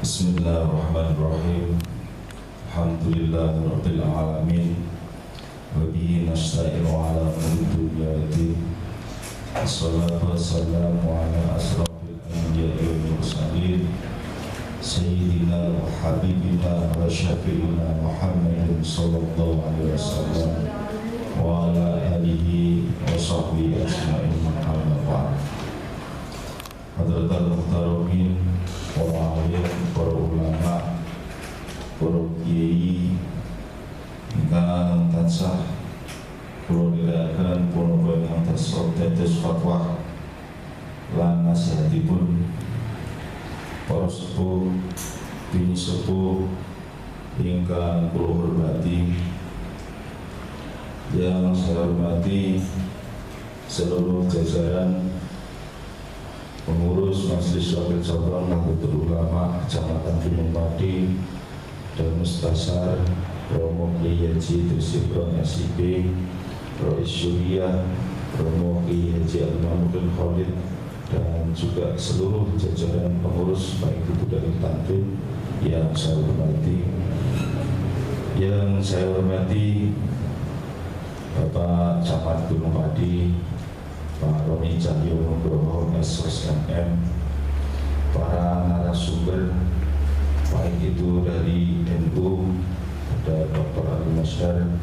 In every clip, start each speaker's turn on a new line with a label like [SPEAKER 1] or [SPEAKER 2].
[SPEAKER 1] Bismillahirrahmanirrahim. Alhamdulillahirabbil alamin. Wa bihi nasta'inu ala umuri dunya waddin. Wassalatu wassalamu ala asrafil anbiya'i wal mursalin sayyidina wa habibina wa syafi'ina Muhammadin sallallahu alaihi wasallam wa ala alihi wa sahbihi ajma'in. Amma ba'd. Hadratul muhtaramin, para alim, para ulama, para kiai ingkang tansah kula nirakaken punapa ingkang dados fatwa lan nasihatipun para sepuh, bini sepuh ingkang kula hormati, yang saya hormati seluruh jajaran pengurus Majelis Wakil Cabang Nahdlatul Ulama Kecamatan Gunung Pati dan Mustasar Romo Kiai Haji Trisibron SIP, Rois Syuriah, Romo Kiai Haji Al-Mamudin Khalid, dan juga seluruh jajaran pengurus baik itu dari Tanfid yang saya hormati. Yang saya hormati Bapak Camat Gunung Pati, Pak Roni Cahyo Nugroho SSMM, para narasumber baik itu dari NU, ada Dr. Ali Masyar,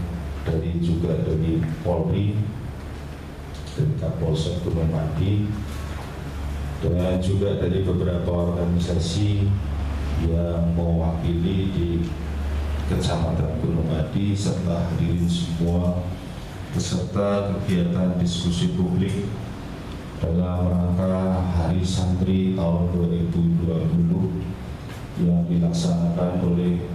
[SPEAKER 1] juga dari Polri, dari Kapolsek Gunung Pati, dan juga dari beberapa organisasi yang mewakili di Kecamatan Gunung Pati, serta hadirin semua beserta kegiatan diskusi publik dalam rangka Hari Santri tahun 2020 yang dilaksanakan oleh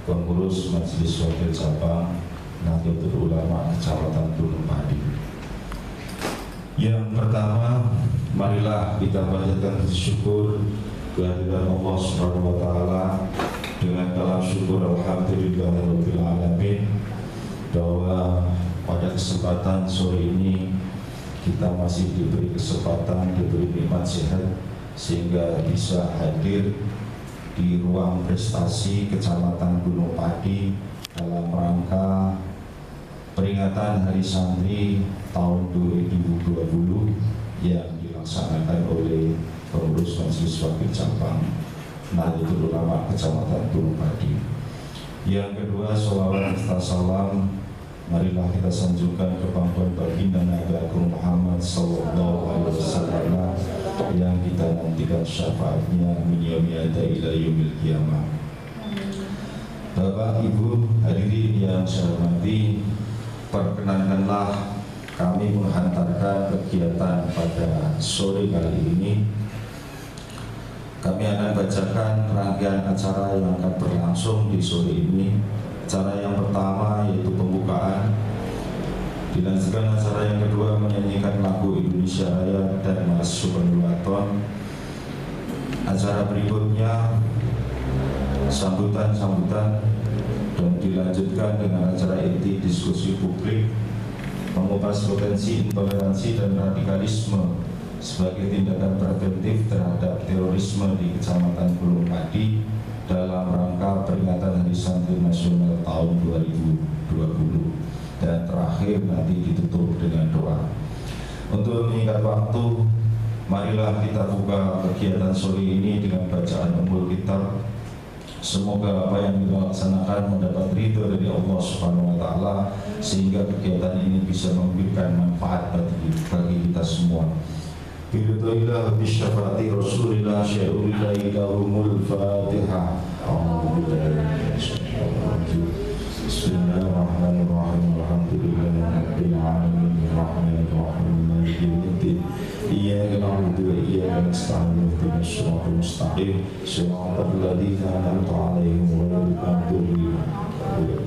[SPEAKER 1] pengurus Majelis Wakil Cabang Nahdlatul Ulama Kecamatan Gunung Pati. Yang pertama, marilah kita panjatkan syukur kehadiran Allah Subhanahu wa taala dengan kalam syukur alhamdulillahirabbil alamin, bahwa pada kesempatan sore ini kita masih diberi kesempatan, diberi nikmat sehat sehingga bisa hadir di ruang prestasi Kecamatan Gunung Pati dalam rangka peringatan Hari Santri tahun 2020 yang dilaksanakan oleh pengurus Majelis Wakil Cabang Nahdlatul Ulama Kecamatan Gunung Pati. Yang kedua, sholawat serta salam marilah kita sanjungkan ke pangkuan baginda Nabi Agung Muhammad sallallahu alaihi wasallam yang kita nantikan syafaatnya min yaumi ada ila yaumil qiyamah. Bapak Ibu hadirin yang saya hormati, perkenankanlah kami menghantarkan kegiatan pada sore kali ini. Kami akan bacakan rangkaian acara yang akan berlangsung di sore ini. Acara yang pertama yaitu pembukaan, dilanjutkan acara yang kedua menyanyikan lagu Indonesia Raya dan Mas Supernuaton. Acara berikutnya sambutan dan dilanjutkan dengan acara inti diskusi publik mengupas potensi intoleransi dan radikalisme sebagai tindakan preventif terhadap terorisme di Kecamatan Gunung Pati dalam rangka peringatan Hari Santri Nasional tahun 2020, dan terakhir nanti ditutup dengan doa. Untuk meningkat waktu, marilah kita buka kegiatan sore ini dengan bacaan Ummul Kitab. Semoga apa yang kita laksanakan mendapat ridho dari Allah Subhanahu wa taala sehingga kegiatan ini bisa memberikan manfaat bagi kita semua. Biridillah bisyafaati Rasulillah syai'ulillahi lahumul Fatihah. Bismillahirrahmanirrahim. Alhamdulillahirabbil alamin arrahmanirrahim maliki yaumiddin. Iyyaka na'budu wa iyyaka nasta'in ihdinas siratal mustaqim siratal ladzina an'amta 'alaihim ghairil maghdubi 'alaihim.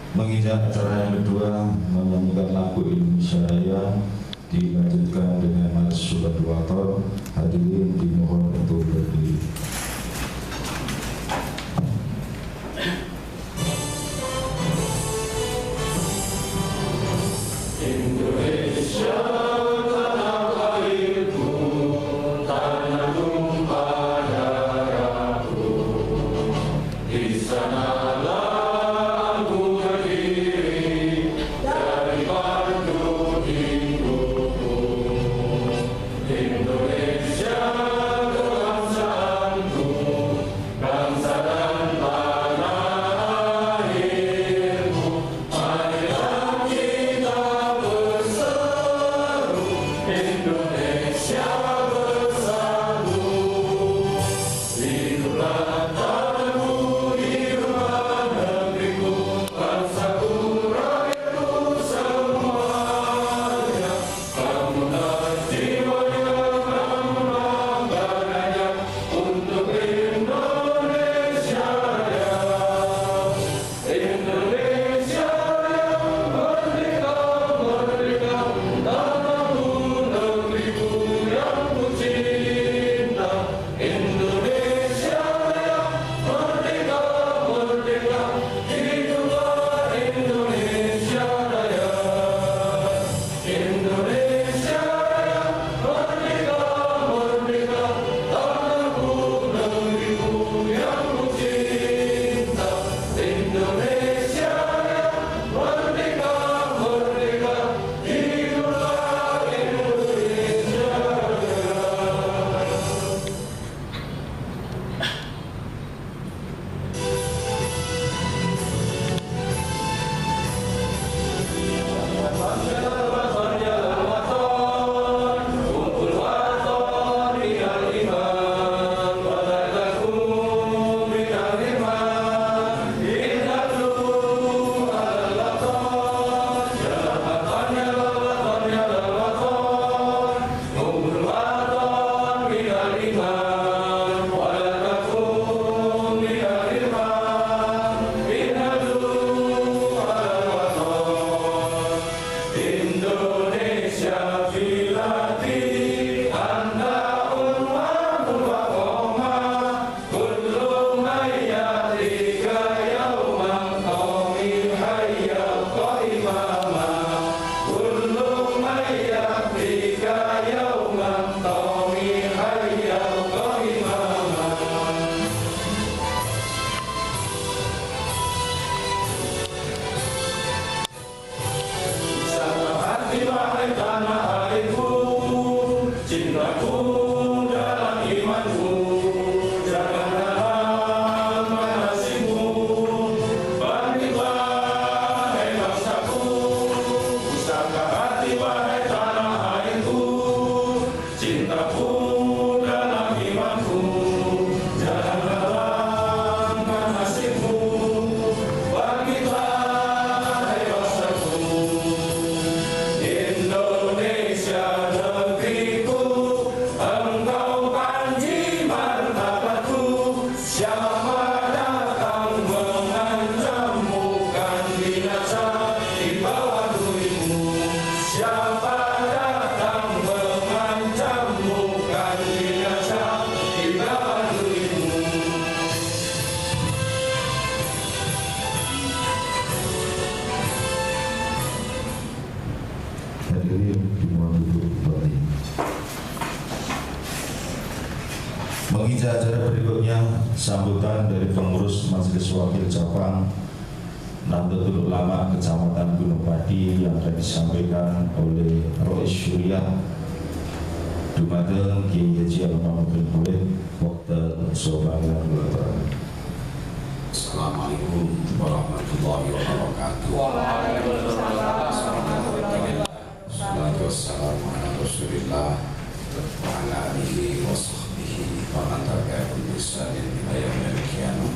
[SPEAKER 1] Menginjak acara yang kedua menyanyikan lagu Indonesia Raya dilanjutkan dengan Mas Supernuaton. Hadirin dimohon untuk berdiri.
[SPEAKER 2] Indonesia tanah airku, tanah
[SPEAKER 1] Menginjak acara berikutnya, sambutan dari pengurus Majelis Wakil Cabang Nahdlatul Ulama Kecamatan Gunung Pati yang akan disampaikan oleh Rois Syuriah Dumateng Kiai Haji Al-Mamukil Murid Wakil Sobangan Gulatan.
[SPEAKER 2] Assalamualaikum warahmatullahi wabarakatuh. Wassalatu wassalamu ala Rasulillah wa ala alihi wa sahbihi wa man tabi'ahum bi ihsanin ila yaumil qiyamah.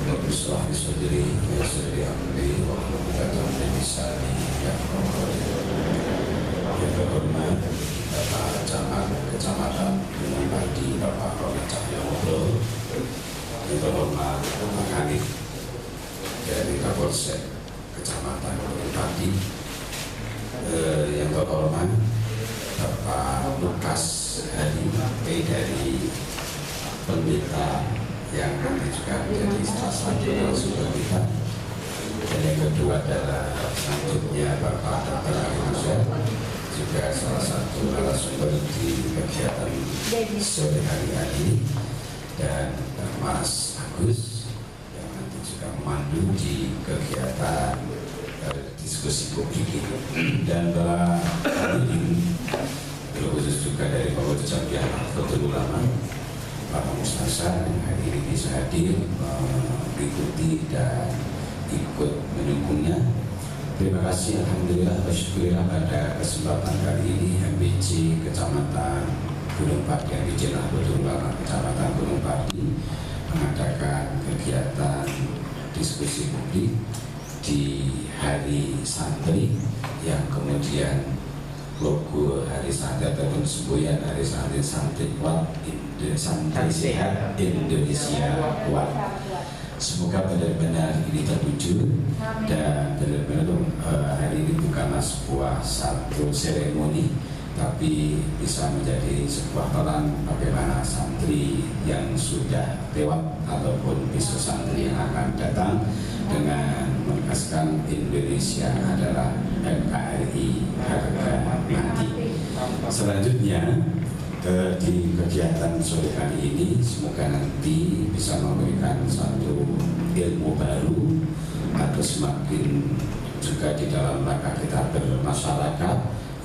[SPEAKER 2] Rabbi shrah li sadri wa yassir li amri wa hlul 'uqdatam min lisani yafqahu qawli. Yang terhormat Bapak Camat Kecamatan Gunung Pati, Bapak Roy Cahyono. Yang terhormat Pak Kanit dari Kapolsek Kecamatan Gunung Pati. Yang terhormat Bapak Lukas Hadi dari Pendeta yang nanti juga menjadi salah satu narasumber kita. Dan yang kedua adalah selanjutnya Bapak Dr. Alimusya, juga salah satu narasumber di kegiatan sore hari ini, dan Mas Agus yang nanti juga memandu di kegiatan diskusi publik ini. Dan hari ini khusus juga dari Bapak Jamiah Nahdlatul Ulama, Pak Mustafa yang hari ini bisa hadir mengikuti dan ikut mendukungnya. Terima kasih, alhamdulillah, bersyukurlah pada kesempatan kali ini MBC Kecamatan Gunung Pati, MBC Nahdlatul Ulama Kecamatan Gunung Pati mengadakan kegiatan diskusi publik di Hari Santri yang kemudian logo Hari Santri ataupun semboyan Hari Santri Santri Sehat Indonesia Kuat. Semoga benar-benar ini terwujud dan benar-benar hari ini bukanlah sebuah satu seremoni, tapi bisa menjadi sebuah peran bagaimana santri yang sudah lewat ataupun besok santri yang akan datang dengan menegaskan Indonesia adalah NKRI harga mati. Selanjutnya di kegiatan sore hari ini semoga nanti bisa memberikan satu ilmu baru atau semakin juga di dalam rangka kita bermasyarakat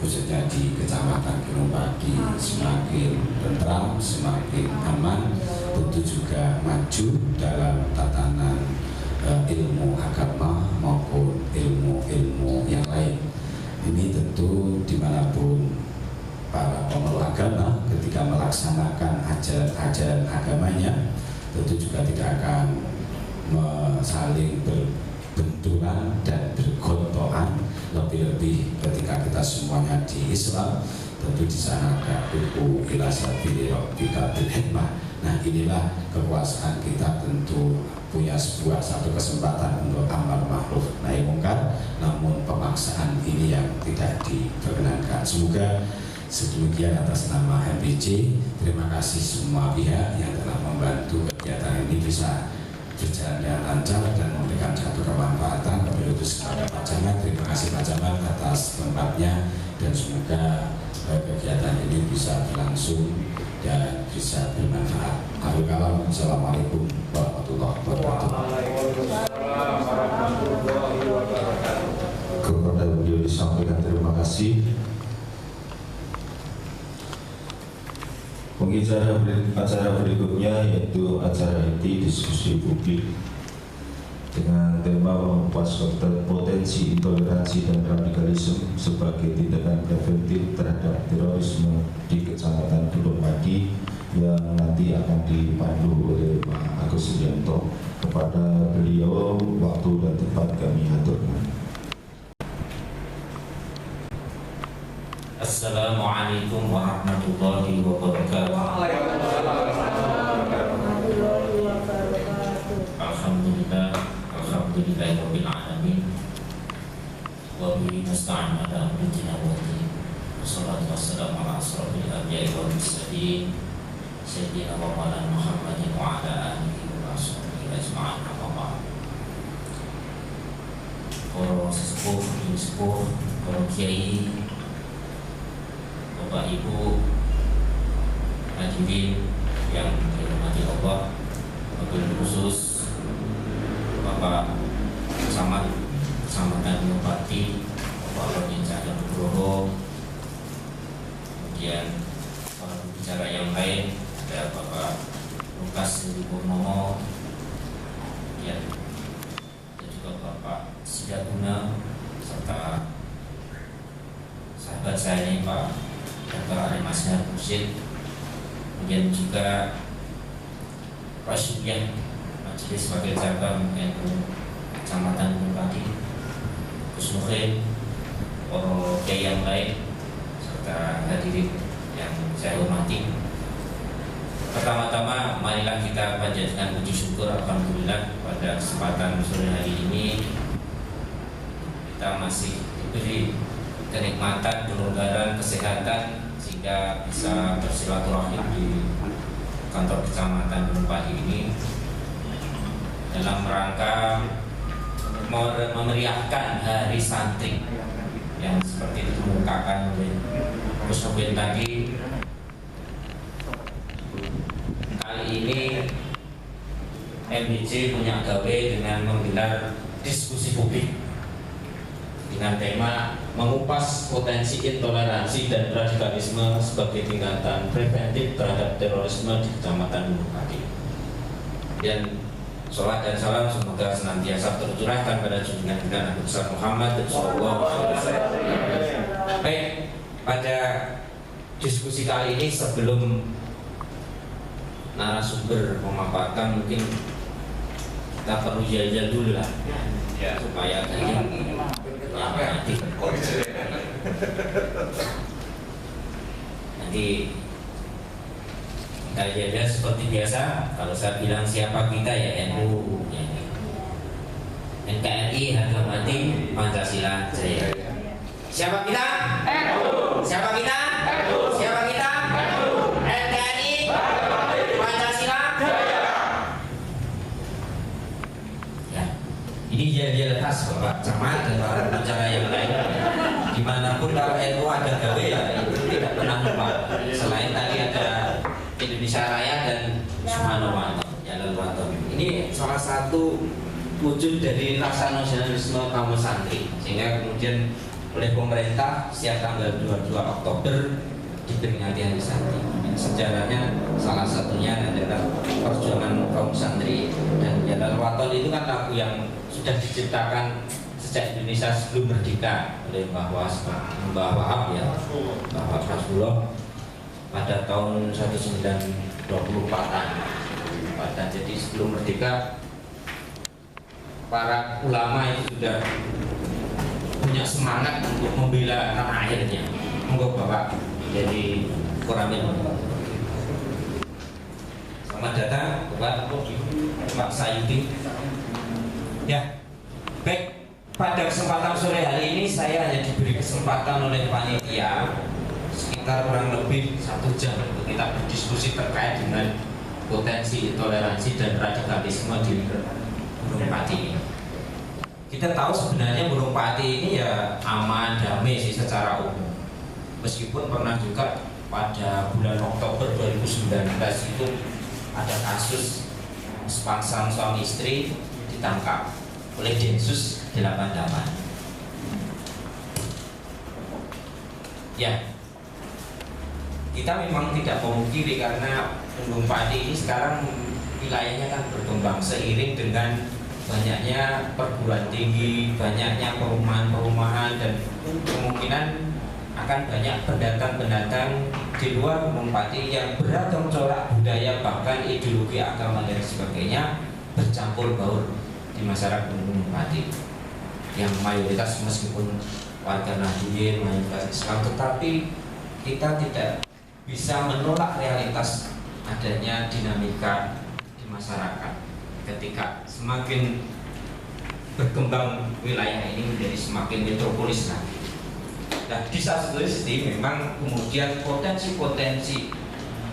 [SPEAKER 2] khususnya di Kecamatan Gunung Pati semakin tentram, semakin aman, tentu juga maju dalam tatanan ilmu agama maupun ilmu-ilmu yang lain. Ini tentu dimanapun para pemeluk agama ketika melaksanakan ajaran agamanya tentu juga tidak akan saling berbenturan dan bergontokan, lebih-lebih ketika kita semuanya di Islam tentu di sana ada buku ila sabili rabbika bil hikmah. Nah, inilah kekuasaan kita tentu punya satu kesempatan untuk amar ma'ruf nahi munkar, namun pemaksaan ini yang tidak diperkenankan. Semoga sedemikian atas nama MBC. Terima kasih semua pihak yang telah membantu kegiatan ini bisa berjalan dengan lancar dan memberikan satu kemanfaatan kepada Pak Camat. Terima kasih Pak Camat atas tempatnya dan semoga kegiatan ini bisa berlangsung dan bisa bermanfaat. Akhirul kalam, Assalamualaikum warahmatullahi wabarakatuh.
[SPEAKER 1] Kepada beliau disampaikan terima kasih. Mungkin acara berikutnya yaitu acara inti diskusi publik dengan tema mengupas potensi intoleransi dan radikalisme sebagai tindakan preventif terhadap terorisme di Kecamatan Gunung Pati yang nanti akan dipandu oleh Pak Agus Sugianto. Kepada beliau waktu dan tempat kami aturkan.
[SPEAKER 3] Assalamualaikum warahmatullahi wabarakatuh. Alhamdulillah, alhamdulillahirabbil alamin. Wa bihi nasta'in ala amri dina wa din. Wassalatu wassalamu ala asrofil anbiya'i wal mursalin sayyidina wa maulana Muhammadin wa ala alihi wa sahbihi ajma'in. Para sesepuh, ibu sepuh, para kiai, Bapak Ibu hadirin yang dirahmati Allah, wabil khusus Bapak Camat Kecamatan Gunung Pati, Bapak Rodin Cahaya Nugroho, kemudian para pembicara yang lain ada Bapak Lukas Sri Purnomo, kemudian ada juga Bapak Sidaguna serta sahabat saya ini Pak Dr. Ali Masnya Mursyid, kemudian juga Rasyidiyah Majelis Wakil Cabang NU Kecamatan Gunung Pati, Gus Mukhid, para kiai yang lain serta hadirin yang saya hormati. Pertama-tama marilah kita panjatkan puji syukur alhamdulillah pada kesempatan sore hari ini kita masih diberi kenikmatan, kelonggaran, kesehatan sehingga bisa bersilaturahim di kantor Kecamatan Gunung Pati ini dalam rangka memeriahkan Hari Santri yang seperti itu dikemukakan oleh Gus Nobel tadi. Kali ini MBC punya gawe dengan menggelar diskusi publik dengan tema mengupas potensi intoleransi dan radikalisme sebagai tingkatan preventif terhadap terorisme di Kecamatan Gunung Pati. Dan sholawat dan salam semoga senantiasa tercurahkan pada junjungan kita Nabi besar Muhammad sallallahu alaihi wasallam. Baik, pada diskusi kali ini sebelum narasumber memaparkan, mungkin kita perlu jajal dulu lah ya, supaya nanti kita jajal seperti biasa. Kalau saya bilang siapa kita, ya NU, NKRI, harga mati Pancasila jaya. Siapa kita? NU. Siapa kita? NU. Siapa kita? NU. NKRI, Pancasila jaya. Ya, ini jajal khas Bapak Camat dan para pengacara yang lain. Dimanapun kalau NU ada gawe, ya itu tidak pernah lupa. Selain tadi ada Indonesia Raya dan Subhanahuwataala, Jalal Waton. Ini salah satu wujud dari rasa nasionalisme kaum santri, sehingga kemudian oleh pemerintah setiap tanggal 22 Oktober diperingati Hari Santri. Sejarahnya salah satunya adalah perjuangan kaum santri, dan Jalal Waton itu kan lagu yang sudah diciptakan sejak Indonesia sebelum merdeka oleh Mbah Wahab, ya, Mbah Wahab pada tahun 1924-an. Jadi sebelum merdeka, para ulama itu sudah punya semangat untuk membela tanah airnya. Monggo Bapak jadi koramil. Selamat datang Pak Sayuti. Ya, baik. Pada kesempatan sore hari ini saya hanya diberi kesempatan oleh panitia sekitar kurang lebih 1 jam untuk kita berdiskusi terkait dengan potensi intoleransi dan radikalisme di Gunung Pati ini. Kita tahu sebenarnya Gunung Pati ini ya aman, damai sih secara umum. Meskipun pernah juga pada bulan Oktober 2019 itu ada kasus sepasang suami istri ditangkap oleh Densus 88. Ya, kita memang tidak memungkiri karena Gunung Pati ini sekarang wilayahnya kan berkembang seiring dengan banyaknya perguruan tinggi, banyaknya perumahan-perumahan, dan kemungkinan akan banyak pendatang-pendatang di luar Gunung Pati yang beragam corak budaya, bahkan ideologi agama dan sebagainya bercampur baur di masyarakat Gunung Pati, yang mayoritas meskipun warga Nahdliyin, mayoritas Islam, tetapi kita tidak bisa menolak realitas adanya dinamika di masyarakat ketika semakin berkembang wilayah ini menjadi semakin metropolis lagi. Nah, di satu sisi memang kemudian potensi-potensi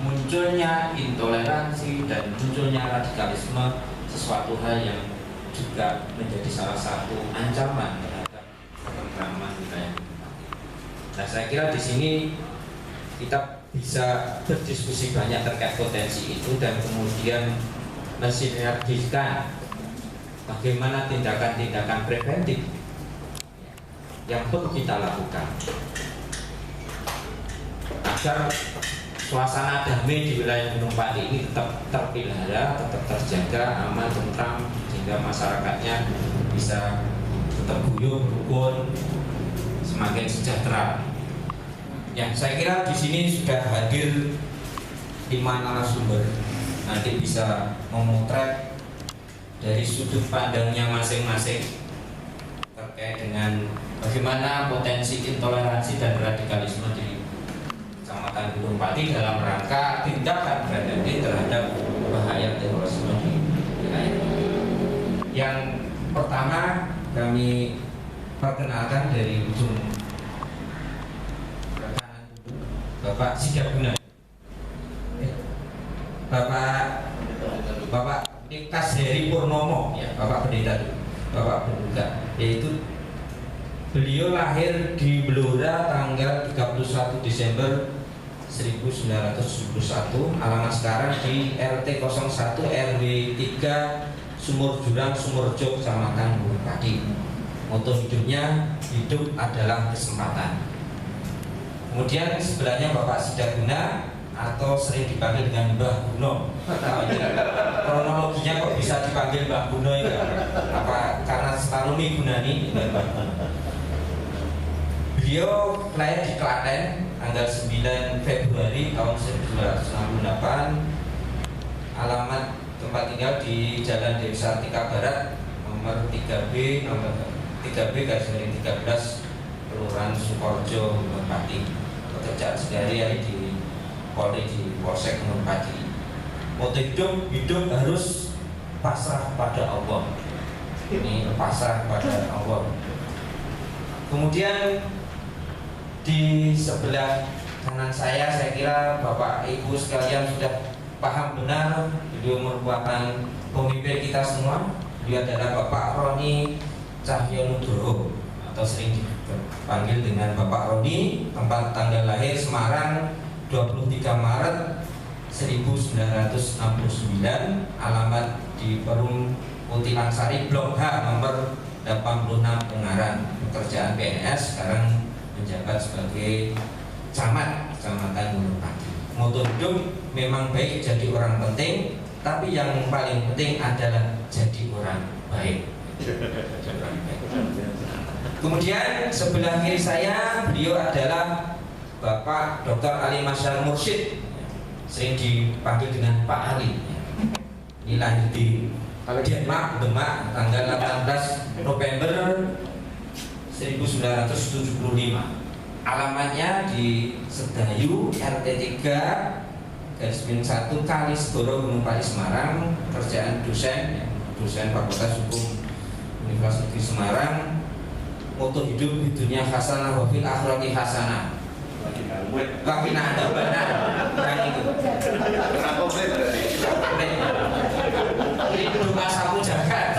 [SPEAKER 3] munculnya intoleransi dan munculnya radikalisme sesuatu hal yang juga menjadi salah satu ancaman terhadap ketentraman wilayah. Nah, saya kira di sini kita bisa berdiskusi banyak terkait potensi itu dan kemudian mensinergikan bagaimana tindakan-tindakan preventif yang perlu kita lakukan agar suasana damai di wilayah Gunung Pati ini tetap terpelihara, tetap terjaga, aman, tentram, sehingga masyarakatnya bisa tetap guyup, rukun, semakin sejahtera. Ya, saya kira di sini sudah hadir 5 narasumber. Nanti bisa memotret dari sudut pandangnya masing-masing terkait dengan bagaimana potensi intoleransi dan radikalisme di Kecamatan Gunung Pati dalam rangka tindakan preventif terhadap bahaya terorisme di wilayah ini. Yang pertama kami perkenalkan dari ujung kanan Bapak Sigapuna, Bapak Kasderi Purnomo, ya, Bapak Pendeta, Bapak Penduga, yaitu beliau lahir di Blora tanggal 31 Desember 1971, alamat sekarang di RT 01 RW 3 Sumur Jurang, Sumurjo, Kecamatan Gunung Pati. moto hidupnya, hidup adalah kesempatan. Kemudian sebelahnya Bapak Sidaguna atau sering dipanggil dengan Mbah Guno. Kronologinya kok bisa dipanggil Mbah Guno ya? Apa karena Starumi Gunani? Beliau lahir di Klaten tanggal 9 Februari tahun 1968. Alamat tempat tinggal di Jalan Dewi Sartika Barat nomor 3B garis-miring 13 Kelurahan Sukorejo, Pati. Pekerjaan sehari-hari di Polri di Polsek Pati. Moto hidup harus pasrah pada Allah. Ini pasrah pada Allah. Kemudian di sebelah kanan saya kira Bapak Ibu sekalian sudah paham benar, beliau merupakan pemimpin kita semua. Beliau adalah Bapak Roni Cahyonugroho atau sering dipanggil dengan Bapak Roni. Tempat tanggal lahir Semarang 23 Maret 1969. Alamat di Perum Putilangsari Blok H nomor 86 Ungaran. Pekerjaan PNS, sekarang menjabat sebagai camat Kecamatan Gunung Pati. Moto hidup memang baik jadi orang penting, tapi yang paling penting adalah jadi orang baik. Kemudian sebelah kiri saya beliau adalah Bapak Dr. Ali Masyar Mursyid, sering dipanggil dengan Pak Ali. Ini lahir di Demak tanggal 18 November 1975. Alamatnya di Sedayu RT 3/1 Kalisdoro Gunung Pati Semarang. Pekerjaan dosen Fakultas Hukum Universitas Negeri Semarang. Moto hidup hidupnya hasanah wa fil akhirati hasanah. Lakina ada benar yang itu. Ini doa sapu jagat.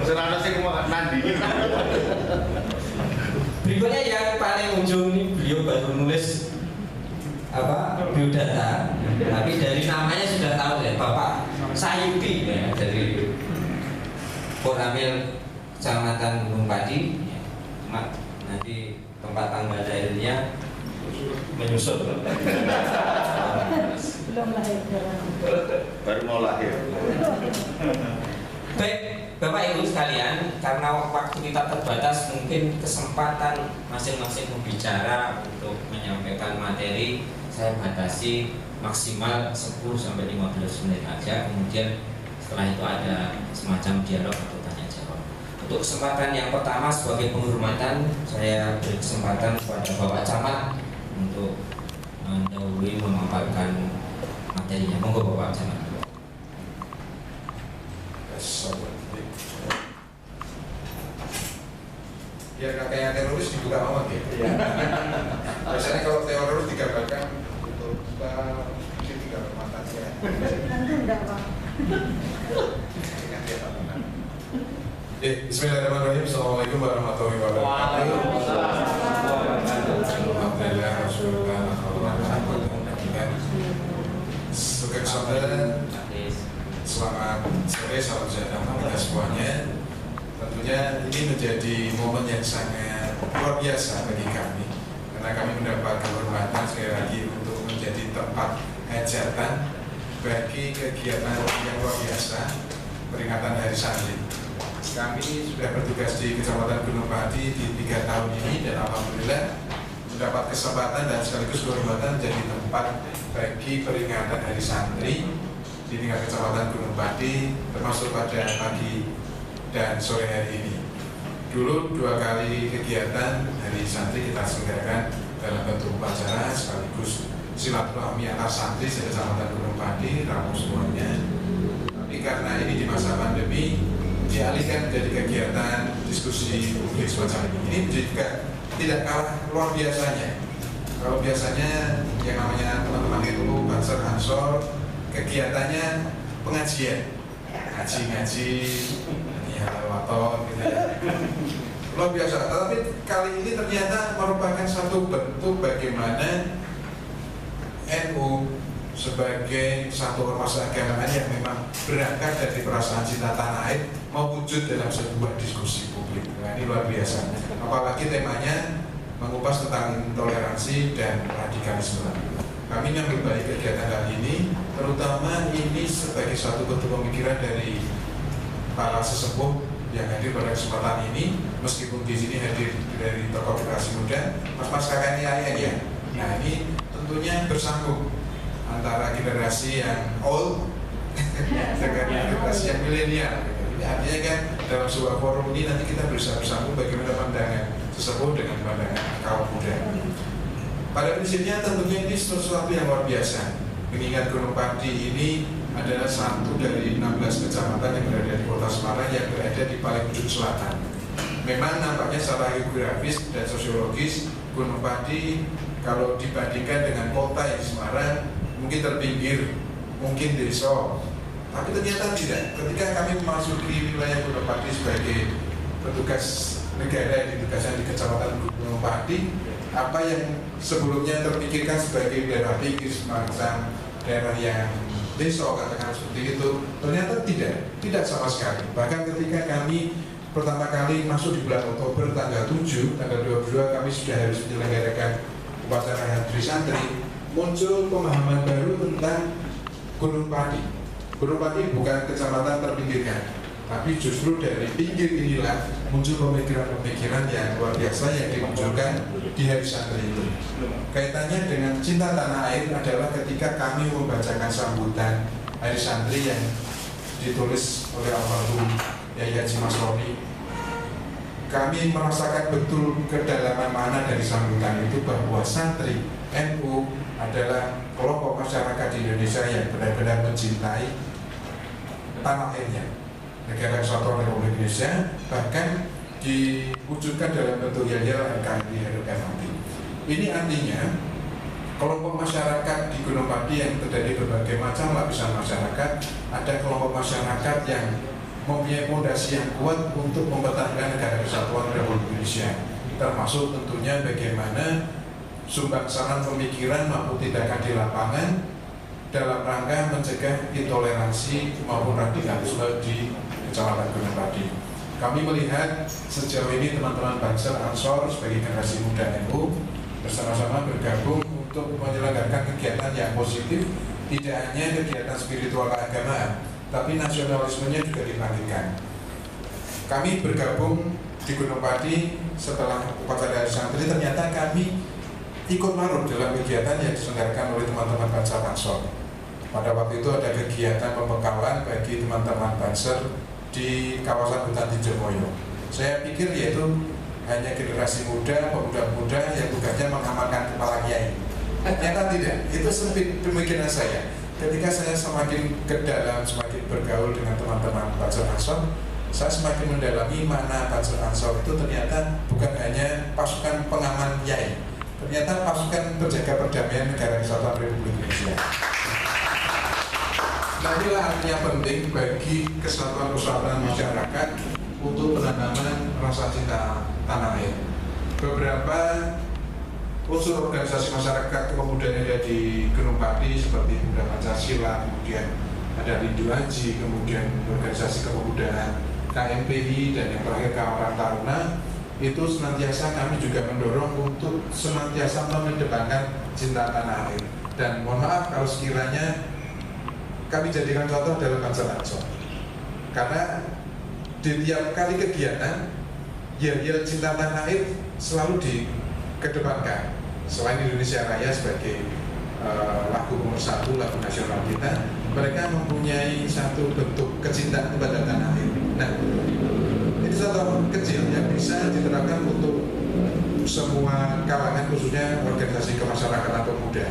[SPEAKER 4] Serana sih mau nandi.
[SPEAKER 3] Berikutnya yang paling ujung ini beliau baru nulis biodata, tapi dari namanya sudah tahu ya, Bapak Sayuti ya, dari Koramil Kecamatan Gunung Pati. Nanti tempat tanggal lahirnya menyusul.
[SPEAKER 5] Belum lahir.
[SPEAKER 4] Baru mau lahir.
[SPEAKER 3] Baik, Bapak Ibu sekalian, karena waktu kita terbatas, mungkin kesempatan masing-masing pembicara untuk menyampaikan materi saya batasi maksimal 10-15 menit aja. Kemudian setelah itu ada semacam dialog atau tanya jawab. Untuk kesempatan yang pertama sebagai penghormatan, saya beri kesempatan kepada Bapak Camat untuk mendahului memaparkan materinya. Monggo Bapak Camat.
[SPEAKER 6] Biar kakaknya teroris dibuka awal ya. Biasanya kalau teroris digambarkan untuk kita mungkin tiga matanya.
[SPEAKER 5] Nanti enggak Pak.
[SPEAKER 6] Bismillahirrahmanirrahim. Assalamualaikum warahmatullahi wabarakatuh. Alhamdulillah, Rasulullah, Sugeng Sabda. Selamat sore, salam sejahtera kita semuanya. Tentunya ini menjadi momen yang sangat luar biasa bagi kami, karena kami mendapat kehormatan sekali lagi untuk menjadi tempat hajatan bagi kegiatan yang luar biasa, peringatan Hari Santri. Kami sudah bertugas di Kecamatan Gunung Pati di 3 tahun ini, dan alhamdulillah mendapat kesempatan dan sekaligus kehormatan menjadi tempat bagi peringatan Hari Santri di tingkat Kecamatan Gunung Pati, termasuk pada pagi dan sore hari ini. Dulu 2 kali kegiatan Hari Santri kita selenggarakan dalam bentuk upacara sekaligus silaturahmi antar santri di Kecamatan Gunung Pati, rampung semuanya. Tapi karena ini di masa pandemi, dialihkan menjadi kegiatan diskusi publik semacam ini. Ini juga tidak kalah luar biasanya. Kalau biasanya yang namanya teman-teman itu Banser Ansor, kegiatannya pengajian, ngaji-ngaji, gitu ya. Luar biasa. Tapi kali ini ternyata merupakan satu bentuk bagaimana NU sebagai satu ormas keagamaan yang memang berangkat dari perasaan cinta tanah air mewujud dalam sebuah diskusi publik. Republik. Nah, ini luar biasa. Apalagi temanya mengupas tentang intoleransi dan radikalisme. Kami mengambil baik kegiatan kali ini, terutama ini sebagai suatu bentuk pemikiran dari para sesepuh yang hadir pada kesempatan ini, meskipun di sini hadir dari tokoh generasi muda, mas-mas kakaknya ayah ya. Nah, ini tentunya bersambung antara generasi yang old dengan generasi yang milenial. Artinya kan dalam sebuah forum ini nanti kita berusaha bersambung bagaimana pandangan sesepuh dengan pandangan kaum muda. Pada prinsipnya tentunya ini sesuatu yang luar biasa. Mengingat Gunung Pati ini adalah satu dari 16 kecamatan yang berada di Kota Semarang yang berada di paling ujung selatan. Memang nampaknya secara geografis dan sosiologis Gunung Pati kalau dibandingkan dengan kota yang di Semarang mungkin terpinggir, mungkin desa. Tapi ternyata tidak. Ketika kami memasuki wilayah Gunung Pati sebagai petugas negara yang ditugaskan di Kecamatan Gunung Pati, apa yang sebelumnya terpikirkan sebagai daerah pinggir semacam daerah yang desa katakan seperti itu, ternyata tidak sama sekali. Bahkan ketika kami pertama kali masuk di bulan Oktober tanggal 7, tanggal 22 kami sudah harus menyelenggarakan upacara Hadri Santri, muncul pemahaman baru tentang Gunung Pati. Gunung Pati bukan kecamatan terpinggirkan, tapi justru dari pinggir inilah muncul pemikiran-pemikiran yang luar biasa yang dimunculkan di Hadri Santri itu. Kaitannya dengan cinta tanah air adalah ketika kami membacakan sambutan Hadri Santri yang ditulis oleh almarhum Yai Haji Masroni. Kami merasakan betul kedalaman mana dari sambutan itu bahwa santri NU adalah kelompok masyarakat di Indonesia yang benar-benar mencintai tanah airnya, negara kesatuan Republik Indonesia, bahkan diwujudkan dalam bentuk yel-yel NKRI RMT. Ini artinya kelompok masyarakat di Gunung Pati yang terdiri berbagai macam lapisan masyarakat, ada kelompok masyarakat yang mempunyai fondasi yang kuat untuk mempertahankan negara kesatuan Republik Indonesia, termasuk tentunya bagaimana sumbangsaran pemikiran maupun tindakan di lapangan dalam rangka mencegah intoleransi maupun radikalisme di Kecamatan Gunung Pati. Kami melihat sejauh ini teman-teman Banser Ansor sebagai generasi muda NU bersama-sama bergabung untuk menyelenggarakan kegiatan yang positif, tidak hanya kegiatan spiritual keagamaan, tapi nasionalismenya juga dibangkitkan. Kami bergabung di Gunung Pati setelah upacara Hadri Santri, ternyata kami ikut larut dalam kegiatan yang diselenggarakan oleh teman-teman Banser Ansor. Pada waktu itu ada kegiatan pembekalan bagi teman-teman Banser di kawasan hutan Tijomoyo. Saya pikir yaitu hanya generasi muda, pemuda-pemuda yang tugasnya mengamankan kepala kiai. Ternyata tidak, itu sempit pemikiran saya. Ketika saya semakin ke dalam, semakin bergaul dengan teman-teman Banser Ansor, saya semakin mendalami mana Banser Ansor itu ternyata bukan hanya pasukan pengaman kiai, ternyata pasukan penjaga perdamaian negara kesatuan Republik Indonesia. Nah, inilah artinya penting bagi kesatuan-kesatuan masyarakat untuk penanaman rasa cinta tanah air. Beberapa unsur organisasi masyarakat kepemudaan yang ada di Gunung Pati seperti Pemuda Pancasila, kemudian ada Rindu Haji, kemudian organisasi kepemudaan KMPI, dan yang terakhir Kawaran Taruna, itu senantiasa kami juga mendorong untuk senantiasa mengedepankan cinta tanah air. Dan mohon maaf kalau sekiranya kami jadikan contoh dalam Banser Ansor, karena di tiap kali kegiatan yel-yel cinta tanah air selalu dikedepankan. Selain Indonesia Raya sebagai lagu nomor 1, lagu nasional kita, mereka mempunyai satu bentuk kecintaan kepada tanah air. Nah, ini satu kecil yang bisa diterapkan untuk semua kalangan, khususnya organisasi kemasyarakatan pemuda.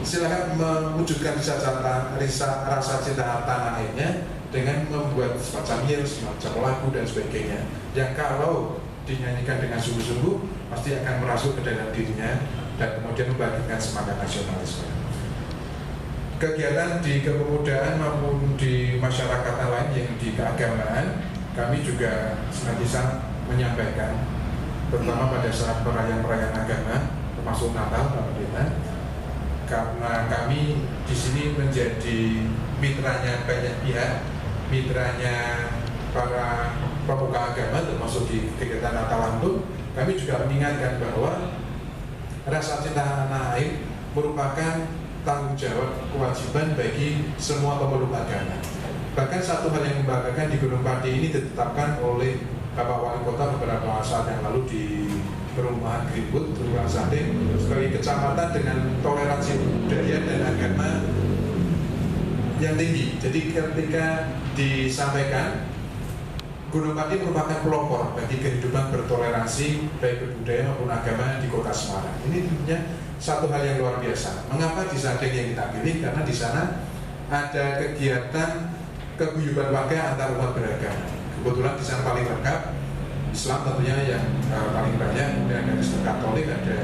[SPEAKER 6] Silakan mewujudkan rasa cinta tanah airnya dengan membuat semacam yel, semacam lagu dan sebagainya, yang kalau dinyanyikan dengan sungguh-sungguh pasti akan merasuk ke dalam dirinya dan kemudian membangkitkan semangat nasionalisme. Kegiatan di kepemudaan maupun di masyarakat lain yang di keagamaan, kami juga senantiasa menyampaikan, terutama pada saat perayaan-perayaan agama, termasuk Natal, Pak Pendeta, karena kami di sini menjadi mitranya banyak pihak, mitranya para pemuka agama termasuk di kegiatan Natalan pun kami juga mengingatkan bahwa rasa cinta tanah air merupakan tanggung jawab kewajiban bagi semua pemeluk agama. Bahkan satu hal yang membanggakan di Gunung Pati ini ditetapkan oleh Bapak Wali Kota beberapa saat yang lalu di perumahan Greenwood, Kelurahan Sanding, sebagai kecamatan dengan toleransi budaya dan agama yang tinggi. Jadi ketika disampaikan Gunung Pati merupakan pelopor bagi kehidupan bertoleransi baik berbudaya maupun agama di Kota Semarang. Ini tentunya satu hal yang luar biasa. Mengapa di Sanding yang kita pilih? Karena di sana ada kegiatan keguyuban warga antar umat beragama. Kebetulan di sana paling lengkap Islam tentunya yang paling banyak, kemudian ada Kristen Katolik, ada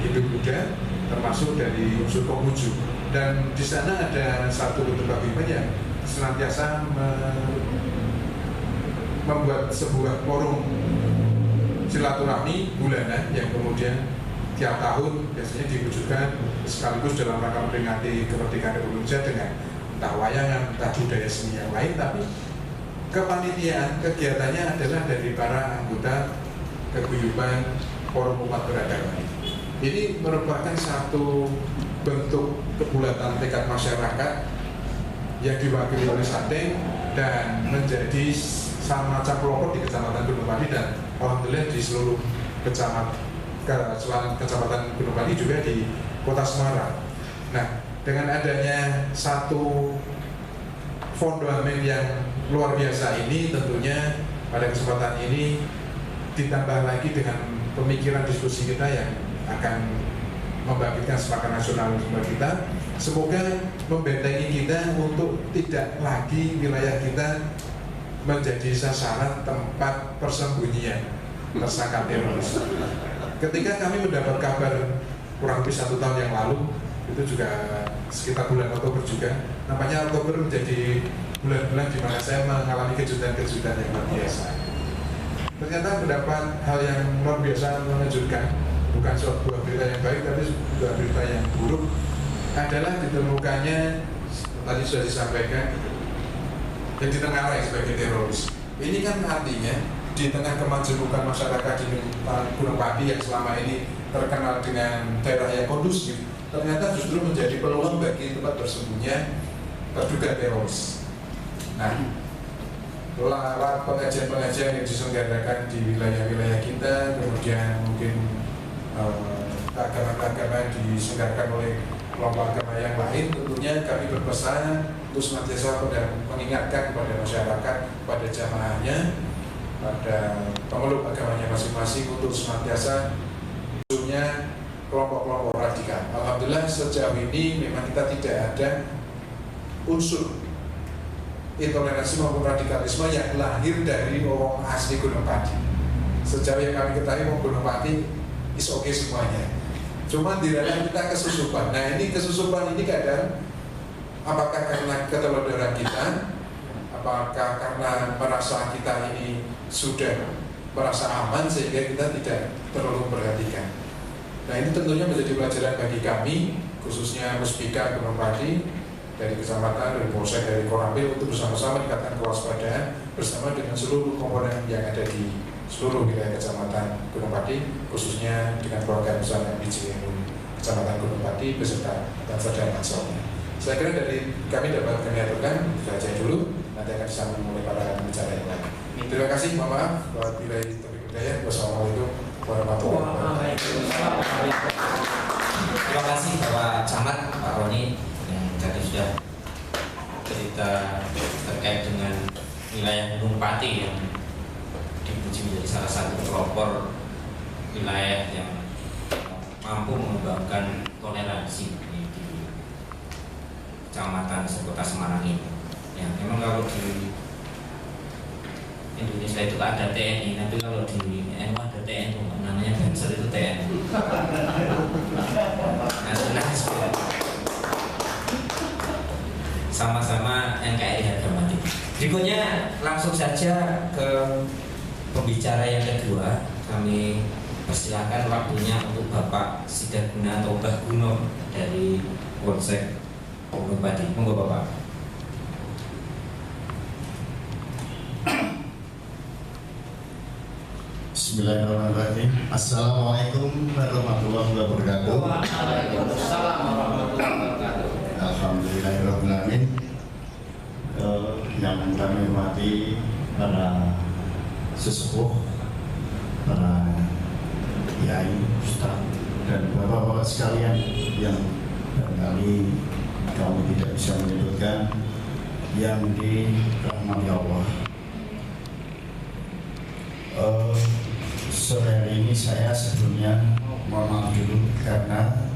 [SPEAKER 6] Hindu Buddha, termasuk dari unsur Konghucu. Dan di sana ada satu bentuk paguyuban yang senantiasa membuat sebuah forum silaturahmi bulanan yang kemudian tiap tahun biasanya diwujudkan sekaligus dalam rangka memperingati kemerdekaan Republik Indonesia dengan entah wayangan, entah budaya seni yang lain, tapi kepanitiaan kegiatannya adalah dari para anggota keguyuban forum umat beragama. Ini merupakan satu bentuk kebulatan tekad masyarakat yang diwakili oleh Sanding dan menjadi semacam pelopor di Kecamatan Gunung Pati dan alhamdulillah di seluruh kecamatan Gunung Pati juga di Kota Semarang. Nah, dengan adanya satu fondamen yang luar biasa ini, tentunya pada kesempatan ini ditambah lagi dengan pemikiran diskusi kita yang akan membangkitkan semangat nasionalisme kita. Semoga membentengi kita untuk tidak lagi wilayah kita menjadi sasaran tempat persembunyian tersangka teroris. Ketika kami mendapat kabar kurang lebih 1 tahun yang lalu, itu juga sekitar bulan Oktober juga, nampaknya Oktober menjadi bulan-bulan di mana saya mengalami kejutan-kejutan yang luar biasa. Ternyata mendapat hal yang luar biasa mengejutkan, bukan sebuah berita yang baik tapi sebuah berita yang buruk, adalah ditemukannya, tadi sudah disampaikan, yang ditengarai sebagai teroris. Ini kan artinya di tengah kemajemukan masyarakat di Gunung Pati yang selama ini terkenal dengan daerah yang kondusif, ternyata justru menjadi peluang bagi tempat bersembunyinya terduga teroris. Nah, lewat pengajian-pengajian yang diselenggarakan di wilayah-wilayah kita, kemudian mungkin agama-agama diselenggarakan oleh kelompok agama yang lain, tentunya kami berpesan untuk senantiasa mengingatkan kepada masyarakat, pada jamaahnya, pada pemeluk agamanya masing-masing untuk senantiasa khususnya kelompok-kelompok radikal. Alhamdulillah sejauh ini memang kita tidak ada unsur intoleransi maupun radikalisme yang lahir dari orang asli Gunung Pati. Sejauh yang kami ketahui, Gunung Pati is oke semuanya. Cuma di dalam kita kesusupan. Nah, ini kesusupan ini kadang apakah karena ketelodoran kita, apakah karena merasa kita ini sudah merasa aman sehingga kita tidak terlalu memperhatikan. Nah, ini tentunya menjadi pelajaran bagi kami, khususnya Muspika Gunung Pati, dari kecamatan, dari Polsek, dari Koramil, untuk bersama-sama meningkatkan kewaspadaan bersama dengan seluruh komponen yang ada di seluruh wilayah kecamatan Gunung Pati, khususnya dengan keluarga besar MPJMU Kecamatan Gunung Pati beserta bangsa dan mansornya. Saya kira dari kami dapat kami aturkan saja dulu, nanti akan disambung oleh para pembicara yang lain. Terima kasih, mohon maaf bila topik budaya. Wassalamualaikum warahmatullahi wabarakatuh.
[SPEAKER 3] Terima kasih Bapak Camat, Pak Roni, yang tadi sudah cerita terkait dengan wilayah Gunung Pati yang dipuji menjadi salah satu pelopor wilayah yang mampu mengembangkan toleransi di Kecamatan Kota Semarang ini. Ya, memang kalau di Indonesia itu ada TNI, tapi kalau di NU ada TNU, namanya Banser itu TNI. Nasionalis sama-sama NKRI harga mati. Berikutnya langsung saja ke pembicara yang kedua. Kami persilakan waktunya untuk Bapak Sidaguna atau Mbah Guno dari Polsek Gunung Pati. Monggo Bapak.
[SPEAKER 5] Bismillahirrahmanirrahim. Assalamualaikum warahmatullahi wabarakatuh.
[SPEAKER 3] Waalaikumsalam warahmatullahi wabarakatuh.
[SPEAKER 5] Alhamdulillahirrahmanirrahim. Yang kami hormati para sesepuh, para kiai, ustaz, dan bapak-bapak sekalian yang barangkali kami tidak bisa menyebutkan, yang dirahmati Allah. Sore hari ini saya sebelumnya mohon maaf dulu karena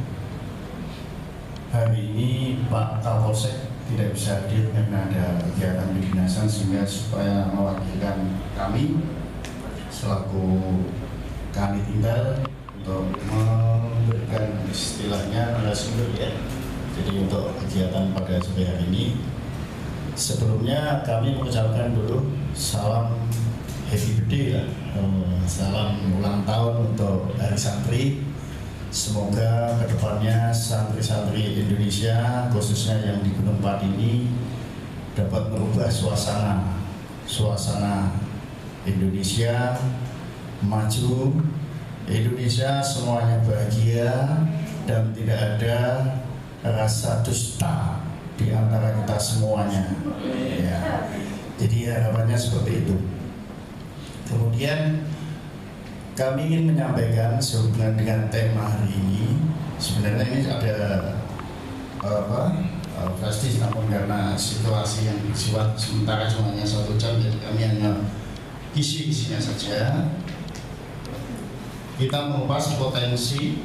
[SPEAKER 5] hari ini Pak Kapolsek tidak bisa hadir karena ada kegiatan kedinasan, sehingga supaya mewakilkan kami selaku kami tinggal untuk memberikan istilahnya narasumber ya. Jadi untuk kegiatan pada sore hari ini, sebelumnya kami mengucapkan dulu salam happy birthday ya. Salam ulang tahun untuk Hari Santri. Semoga kedepannya santri-santri Indonesia, khususnya yang di Gunung Pati ini, dapat merubah suasana Indonesia maju, Indonesia semuanya bahagia dan tidak ada rasa dusta di antara kita semuanya. Ya. Jadi harapannya seperti itu. Kemudian kami ingin menyampaikan sehubungan dengan tema hari ini. Sebenarnya ini ada pasti, namun karena situasi yang bersifat sementara cuma hanya 1 jam, jadi kami hanya isi-isinya saja. Kita mengupas potensi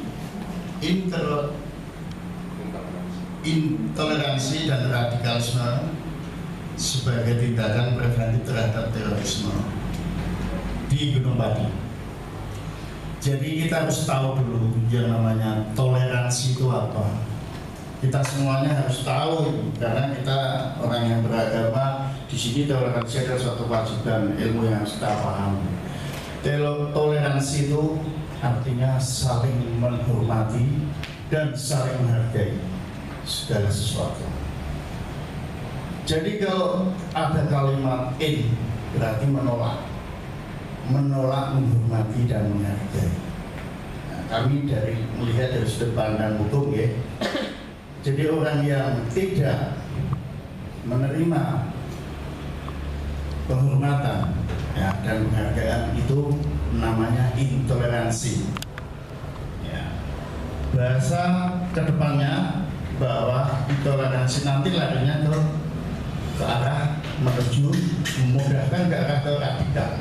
[SPEAKER 5] intoleransi dan radikalisme sebagai tindakan preventif terhadap terorisme di Gunung Pati. Jadi kita harus tahu dulu yang namanya toleransi itu apa. Kita semuanya harus tahu, karena kita orang yang beragama. Di sini toleransi adalah suatu kewajiban ilmu yang harus kita pahami. Toleransi itu artinya saling menghormati dan saling menghargai segala sesuatu. Jadi kalau ada kalimat berarti menolak, menghormati dan menghargai. Nah, kami melihat dari sudut pandang hukum ya. Jadi orang yang tidak menerima penghormatan ya, dan penghargaan itu namanya intoleransi. Ya. Bahasa kedepannya bahwa intoleransi nanti larinya ke arah menuju memudahkan ke arah ke radikal.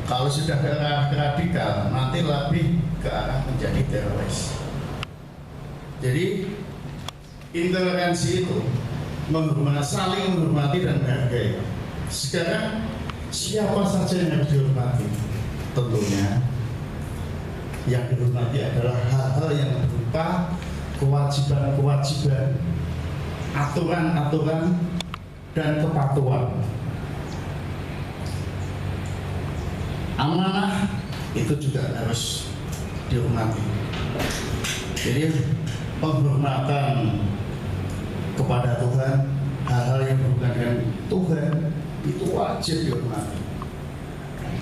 [SPEAKER 5] Kalau sudah ke arah radikal, nanti lebih ke arah menjadi teroris. Jadi intoleransi itu saling menghormati dan menghargai. Sekarang siapa saja yang harus dihormati? Tentunya yang dihormati adalah hal-hal yang berupa kewajiban-kewajiban, aturan-aturan, dan kepatuhan. Amanah itu juga harus dihormati. Jadi penghormatan kepada Tuhan, hal-hal yang berhubungan dengan Tuhan itu wajib dihormati.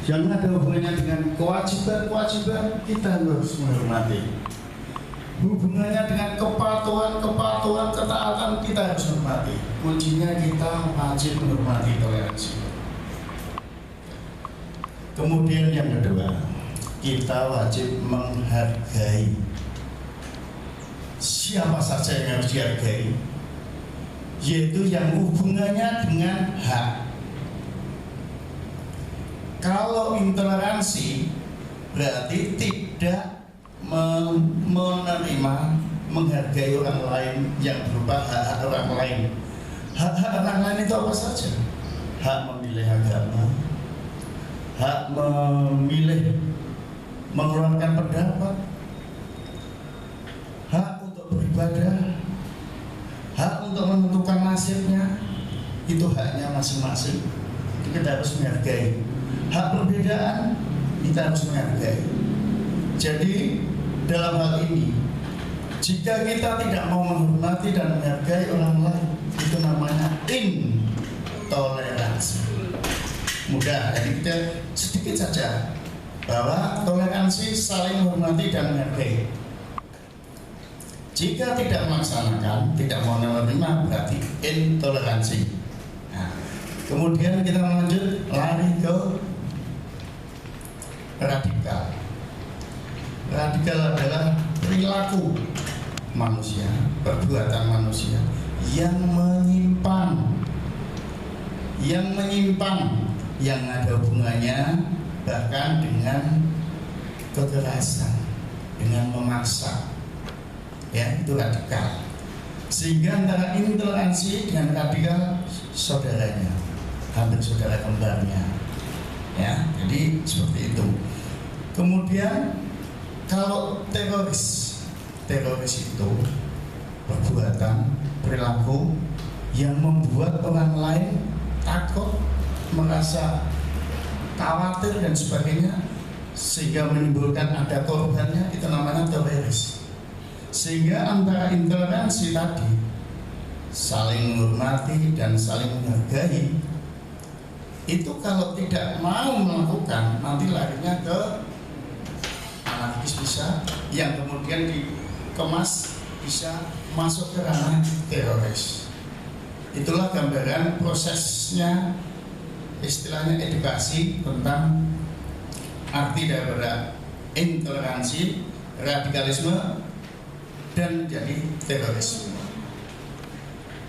[SPEAKER 5] Jangan ada hubungannya dengan kewajiban-kewajiban, kita harus menghormati. Hubungannya dengan kepatuhan, ketaatan, kita harus menghormati. Kuncinya kita wajib menghormati toleransi. Kemudian yang kedua, kita wajib menghargai. Siapa saja yang harus dihargai, yaitu yang hubungannya dengan hak. Kalau intoleransi berarti tidak menerima, menghargai orang lain yang berupa hak-hak orang lain. Hak-hak orang lain itu apa saja? Hak memilih agama, hak memilih mengeluarkan pendapat, hak untuk beribadah, hak untuk menentukan nasibnya, itu haknya masing-masing. Kita harus menghargai. Hak perbedaan kita harus menghargai. Jadi dalam hal ini, jika kita tidak mau menghormati dan menghargai orang lain, itu namanya intoleransi. Mudah, jadi kita sedikit saja bahwa toleransi saling menghormati dan menghargai. Jika tidak melaksanakan, tidak mau menerima, berarti intoleransi. Nah, kemudian kita lanjut lari ke radikal. Radikal adalah perilaku manusia, perbuatan manusia yang menyimpang, yang ada hubungannya bahkan dengan kekerasan, dengan memaksa, ya, itu radikal. Sehingga antara intoleransi dengan radikal saudaranya, hampir saudara kembarnya, ya. Jadi seperti itu. Kemudian kalau teroris itu perbuatan, perilaku yang membuat orang lain takut, merasa khawatir dan sebagainya, sehingga menimbulkan ada korbannya, itu namanya teroris. Sehingga antara intoleransi tadi, saling menghormati dan saling menghargai, itu kalau tidak mau melakukan, nanti larinya ke anarkis bisa, yang kemudian dikemas bisa masuk ke ranah teroris. Itulah gambaran prosesnya, istilahnya edukasi tentang arti daripada intoleransi, radikalisme, dan jadi terorisme.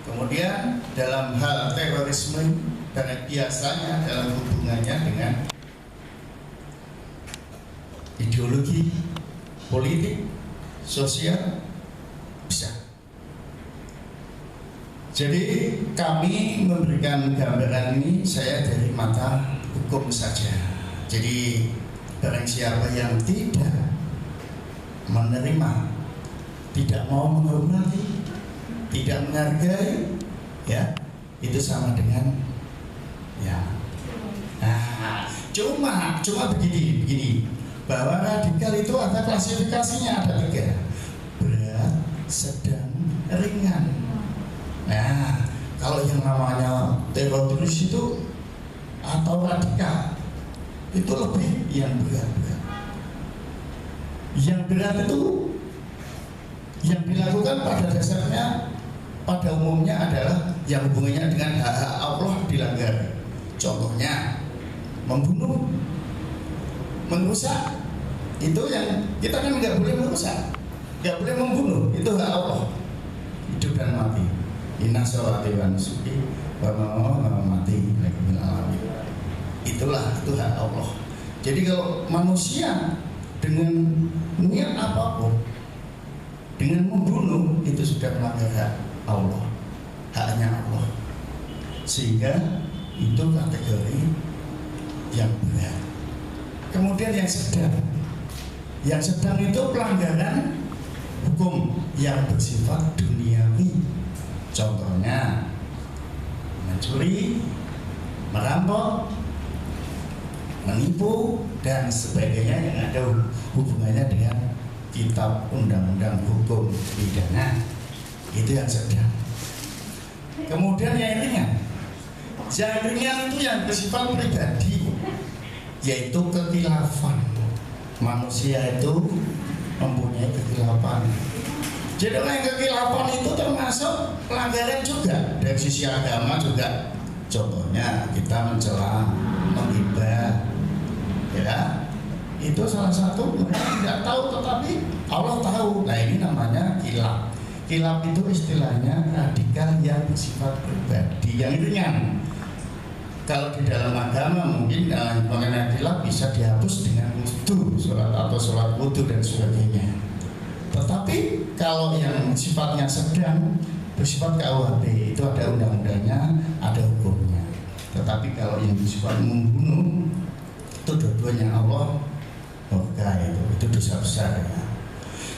[SPEAKER 5] Kemudian dalam hal terorisme dan biasanya dalam hubungannya dengan ideologi, politik, sosial, bisa. Jadi kami memberikan gambaran ini saya dari mata hukum saja. Jadi barang siapa yang tidak menerima, tidak mau menghormati, tidak menghargai, ya, itu sama dengan, ya. Nah, cuma begini, bahwa radikal itu ada klasifikasinya, ada 3: berat, sedang, ringan. Nah, kalau yang namanya teroris itu atau radikal itu lebih yang berat. Yang berat itu yang dilakukan pada dasarnya, pada umumnya adalah yang hubungannya dengan hak-hak Allah dilanggar. Contohnya membunuh, merusak, itu yang kita kan nggak boleh merusak, nggak boleh membunuh, itu hak Allah, hidup dan mati. Inna sholati wa nusuki wa mamati lillahi alamin. Itulah, itu hak Allah. Jadi kalau manusia dengan niat apapun, dengan membunuh, itu sudah melanggar hak Allah, haknya Allah. Sehingga itu kategori yang berat. Kemudian yang sedang itu pelanggaran hukum yang bersifat duniawi. Contohnya mencuri, merampok, menipu, dan sebagainya yang ada hubungannya dengan kitab undang-undang hukum pidana. Itu yang sedang. Kemudian yang ringan. Yang ringan itu yang bersifat pribadi, yaitu kekhilafan. Manusia itu mempunyai kekhilafan. Jadi yang kekhilafan itu termasuk pelanggaran juga dari sisi agama juga. Contohnya kita mencela, menghibah, ya, itu salah satu mereka tidak tahu tetapi Allah tahu. Nah, ini namanya khilaf. Khilaf itu istilahnya radikal yang bersifat pribadi, yang ringan. Kalau di dalam agama mungkin mengenai khilaf bisa dihapus dengan wudu, sholat atau sholat wudu dan sebagainya. Tetapi kalau yang sifatnya sedang, bersifat KUHP, itu ada undang-undangnya, ada hukumnya. Tetapi kalau yang bersifat membunuh, itu dua-duanya Allah murka, itu dosa besar, ya.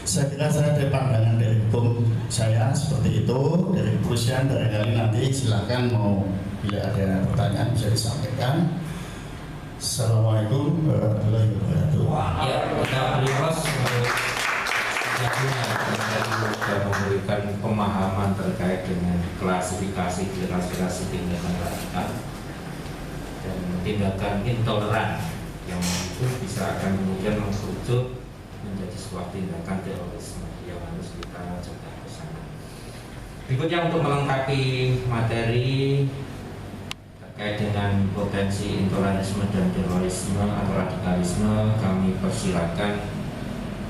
[SPEAKER 5] Saya kira saya ada pandangan dari hukum saya seperti itu. Dari kepolisian barangkali nanti silakan mau bila ada pertanyaan bisa disampaikan. Assalamualaikum warahmatullahi wabarakatuh.
[SPEAKER 3] Ya, kita beri pos sudah memberikan pemahaman terkait dengan klasifikasi tindakan radikal dan tindakan intoleran. yang itu bisa akan kemudian mengkerucut menjadi sebuah tindakan terorisme yang harus kita jaga bersama. Berikutnya untuk melengkapi materi terkait dengan potensi intoleransi dan terorisme atau radikalisme, kami persilakan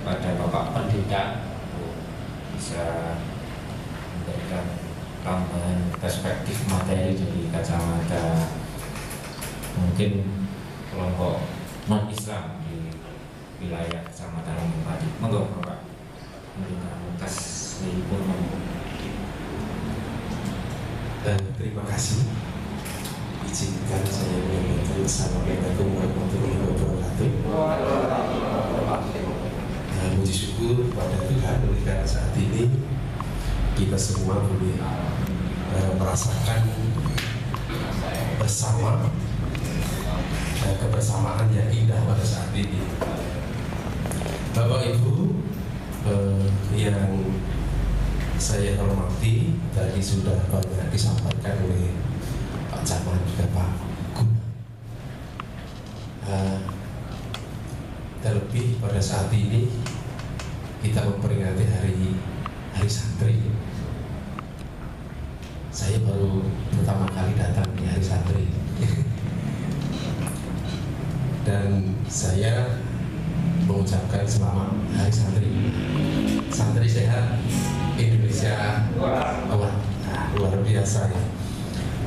[SPEAKER 3] pada Bapak Pendeta untuk bisa memberikan tambahan perspektif materi dari kacamata mungkin kelompok non-Islam di wilayah Kecamatan Bupati. Monggo Bapak Pendeta Lukas Lipurno.
[SPEAKER 7] Terima kasih. Izinkan saya menyampaikan Assalamualaikum warahmatullahi wabarakatuh. Puji syukur pada Tuhan oleh karena saat ini kita semua boleh merasakan bersama kebersamaan yang indah pada saat ini. Bapak Ibu yang saya hormati, tadi sudah banyak disampaikan oleh Pak Camat juga Pak Guna. Terlebih pada saat ini kita memperingati hari santri. Saya baru pertama kali datang di hari santri. Dan saya mengucapkan selamat hari santri. Santri sehat, Indonesia luar biasa ya.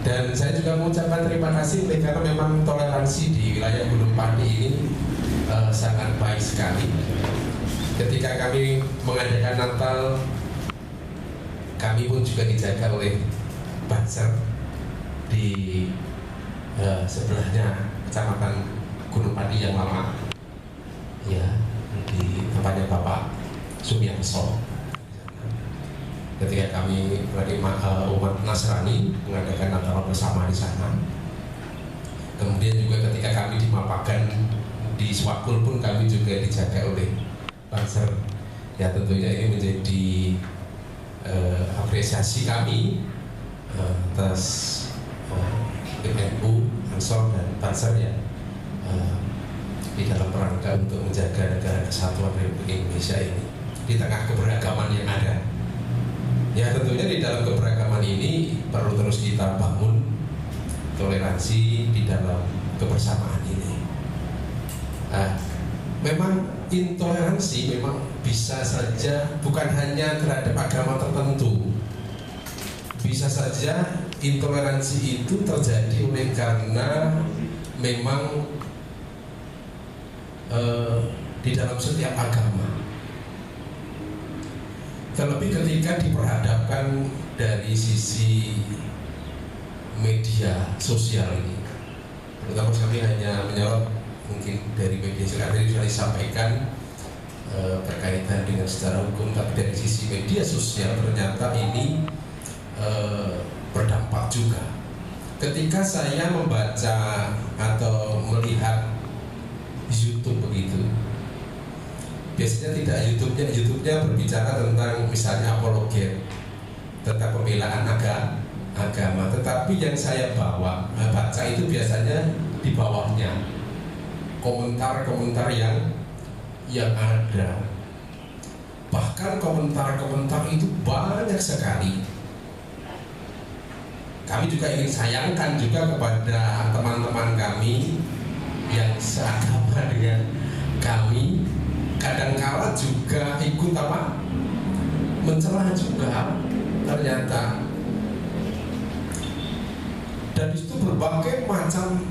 [SPEAKER 7] Dan saya juga mengucapkan terima kasih karena memang toleransi di wilayah Gunung Pati ini sangat baik sekali. Ketika kami mengadakan Natal, kami pun juga dijaga oleh Banser di sebelahnya Kecamatan Gunung Pati yang lama, ya, di tempatnya Bapak Sumiarso. Ketika kami umat Nasrani mengadakan Natal bersama di sana. Kemudian juga ketika kami di Mapakan di Swakul pun kami juga dijaga oleh Banser. Ya tentunya ini menjadi apresiasi kami atas PNU, Ansor dan Banser ya di dalam rangka untuk menjaga negara kesatuan Republik Indonesia ini di tengah keberagaman yang ada. Ya tentunya di dalam keberagaman ini perlu terus kita bangun toleransi di dalam kebersamaan ini. Memang intoleransi memang bisa saja bukan hanya terhadap agama tertentu. Bisa saja intoleransi itu terjadi oleh karena memang di dalam setiap agama. Terlebih ketika diperhadapkan dari sisi media sosial ini, terutama kami hanya menyorot mungkin dari media sosial tadi sudah disampaikan berkaitan dengan secara hukum, tapi dari sisi media sosial ternyata ini berdampak juga. Ketika saya membaca atau melihat YouTube begitu, biasanya tidak YouTube-nya berbicara tentang misalnya apologet, tentang pembelaan agama, tetapi yang saya baca itu biasanya di bawahnya komentar-komentar yang ada. Bahkan komentar-komentar itu banyak sekali. Kami juga ingin sayangkan juga kepada teman-teman kami yang seagama dengan kami, kadangkala juga ikut mencela juga ternyata. Dan itu berbagai macam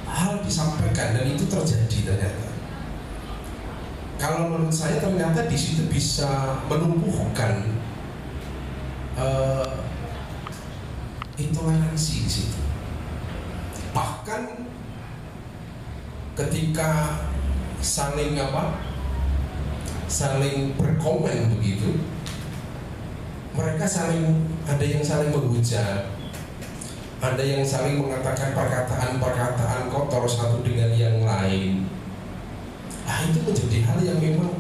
[SPEAKER 7] hal disampaikan dan itu terjadi ternyata. Kalau menurut saya ternyata di situ bisa menumbuhkan intoleransi di situ. Bahkan ketika saling berkomen begitu, mereka ada yang saling menghujat, ada yang saling mengatakan perkataan kotor satu dengan yang lain. Itu menjadi hal yang memang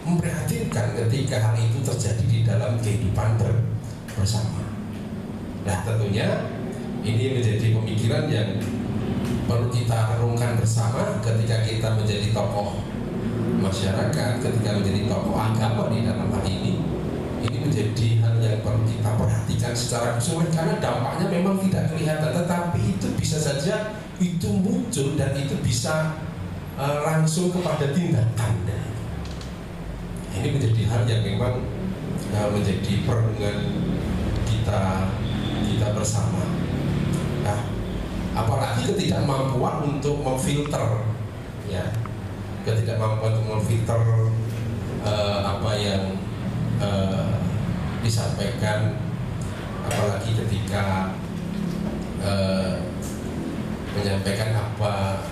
[SPEAKER 7] memprihatinkan ketika hal itu terjadi di dalam kehidupan bersama. Nah tentunya Ini menjadi pemikiran yang perlu kita renungkan bersama ketika kita menjadi tokoh masyarakat, ketika menjadi tokoh agama di dalam hal ini. Ini menjadi hal yang perlu kita perhatikan secara keseluruhan karena dampaknya memang tidak kelihatan, tetapi itu bisa saja itu muncul dan itu bisa langsung kepada tindakan. Ini menjadi hal yang memang menjadi perenungan kita bersama. Nah, apalagi ketidakmampuan untuk memfilter, ya, ketidakmampuan untuk memfilter apa yang disampaikan, apalagi ketika menyampaikan apa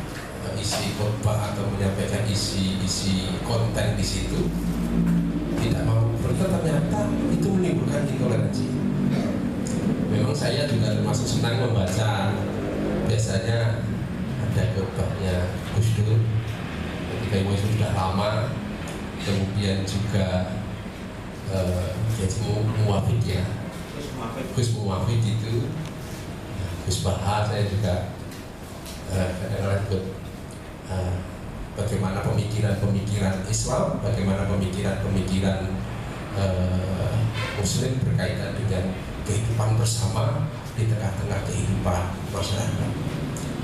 [SPEAKER 7] isi khotbah atau menyampaikan isi konten di situ tidak mau berita, ternyata itu menimbulkan intoleransi. Memang saya juga termasuk senang membaca, biasanya ada khotbahnya Gus Dur ketika itu sudah lama, kemudian juga Muwafid ya, Gus Muwafid itu, Gus Bahar, saya juga kadang-kadang ikut bagaimana pemikiran Islam, bagaimana pemikiran Muslim berkaitan dengan kehidupan bersama di tengah-tengah kehidupan masyarakat.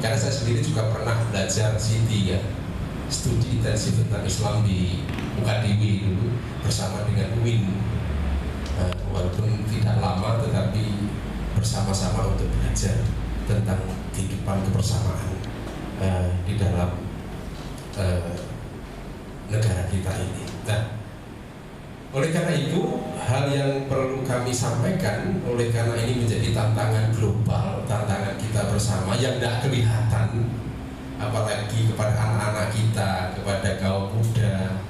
[SPEAKER 7] Karena saya sendiri juga pernah belajar Siti ya, studi intensif tentang Islam di Ukadiwi dulu bersama dengan UIN. Walaupun tidak lama, tetapi bersama-sama untuk belajar tentang kehidupan kebersamaan di dalam negara kita ini. Nah, oleh karena itu, hal yang perlu kami sampaikan, oleh karena ini menjadi tantangan global, tantangan kita bersama yang tidak kelihatan, apalagi kepada anak-anak kita, kepada kaum muda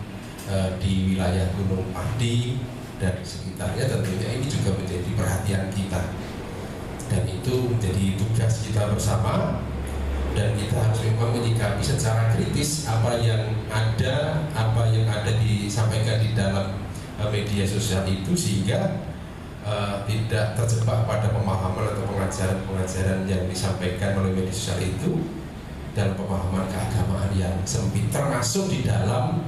[SPEAKER 7] di wilayah Gunung Pati dan sekitarnya, tentunya ini juga menjadi perhatian kita, dan itu menjadi tugas kita bersama. Dan kita harus memang menyikapi secara kritis apa yang ada disampaikan di dalam media sosial itu, sehingga tidak terjebak pada pemahaman atau pengajaran yang disampaikan oleh media sosial itu dalam pemahaman keagamaan yang sempit, termasuk di dalam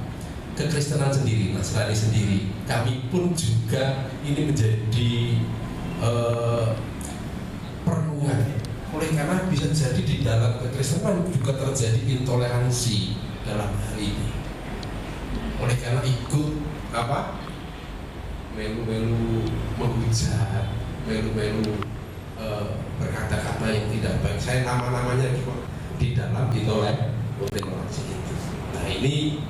[SPEAKER 7] kekristenan sendiri, Nasrani sendiri. Kami pun juga ini menjadi perenungan. Oleh karena bisa jadi di dalam kekristenan juga terjadi intoleransi dalam hal ini. Oleh karena ikut melu-melu menghujat, melu-melu berkata-kata yang tidak baik. Saya nama-namanya juga di dalam intoleransi itu. Nah, ini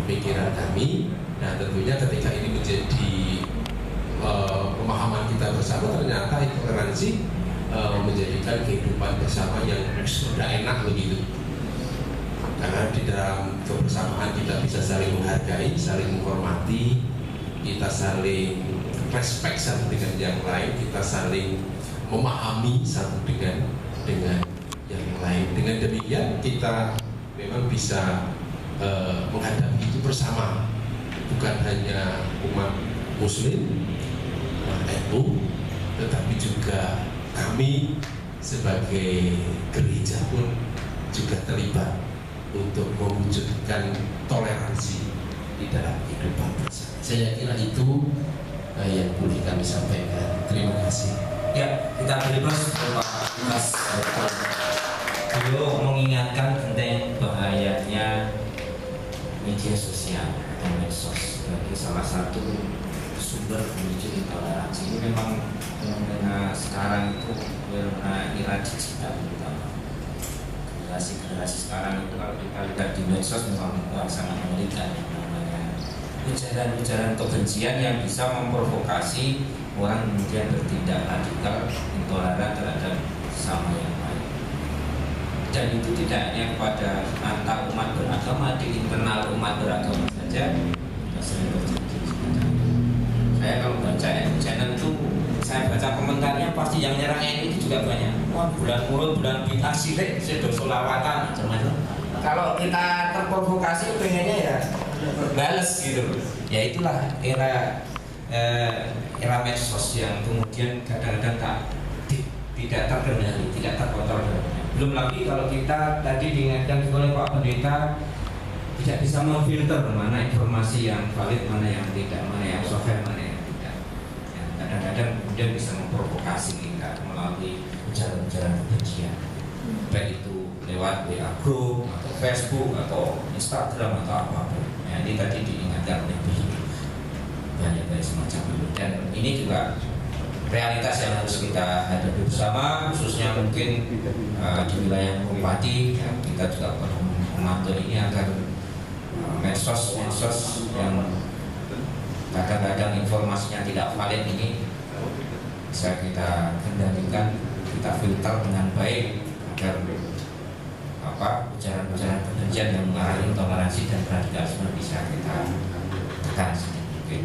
[SPEAKER 7] pemikiran kami. Nah, tentunya ketika ini menjadi pemahaman kita bersama, ternyata intoleransi menjadikan kehidupan bersama yang sudah enak begitu. Karena di dalam kebersamaan kita bisa saling menghargai, saling menghormati, kita saling respect satu dengan yang lain, kita saling memahami satu dengan yang lain. Dengan demikian kita memang bisa menghadapi itu bersama, bukan hanya umat Muslim, umat NU, tetapi juga kami sebagai gereja pun juga terlibat untuk mewujudkan toleransi di dalam kehidupan bersama. Saya kira itu yang boleh kami sampaikan. Terima kasih.
[SPEAKER 3] Ya, kita beri plus Mas. Beliau mengingatkan tentang bahayanya media sosial atau medsos sebagai salah satu sumber menuju intoleransi. Ini memang fenomena sekarang itu fenomena era digital, terutama generasi sekarang itu kalau kita lihat di medsos memang sangat mengerikan, namanya ujaran-ujaran kebencian yang bisa memprovokasi orang kemudian bertindak radikal, intoleran terhadap sesama yang lain. Dan itu tidak hanya kepada antar umat beragama, di internal umat beragama saja sering terjadi. Saya kalau baca channel itu, saya baca komentarnya pasti yang nyerang itu juga banyak. Wah, bulan mulu, bulan bid'ah sirik, sedo solawatan, macam-macam. Kalau kita terprovokasi, pengennya ya bales gitu. Ya itulah era medsos yang kemudian kadang-kadang tak tidak terkendali, tidak terkontrol. Belum lagi kalau kita tadi diingatkan oleh Pak Pendeta tidak bisa memfilter mana informasi yang valid, mana yang tidak, mana yang sahih, mana yang tidak. Ya, kadang-kadang kemudian bisa memprovokasi kita melalui ujaran-ujaran kebencian, baik itu lewat WA group atau Facebook atau Instagram atau apapun. Ya, ini tadi diingatkan oleh begini banyak semacam itu, dan ini juga realitas yang harus kita hadapi bersama, khususnya mungkin di wilayah Bupati. Ya, kita juga perlu memantau ini agar medsos yang kadang-kadang informasinya tidak valid ini bisa kita kendalikan, kita filter dengan baik agar ujaran-ujaran kebencian yang mengarah intoleransi dan radikalisme bisa kita tekan sedikit.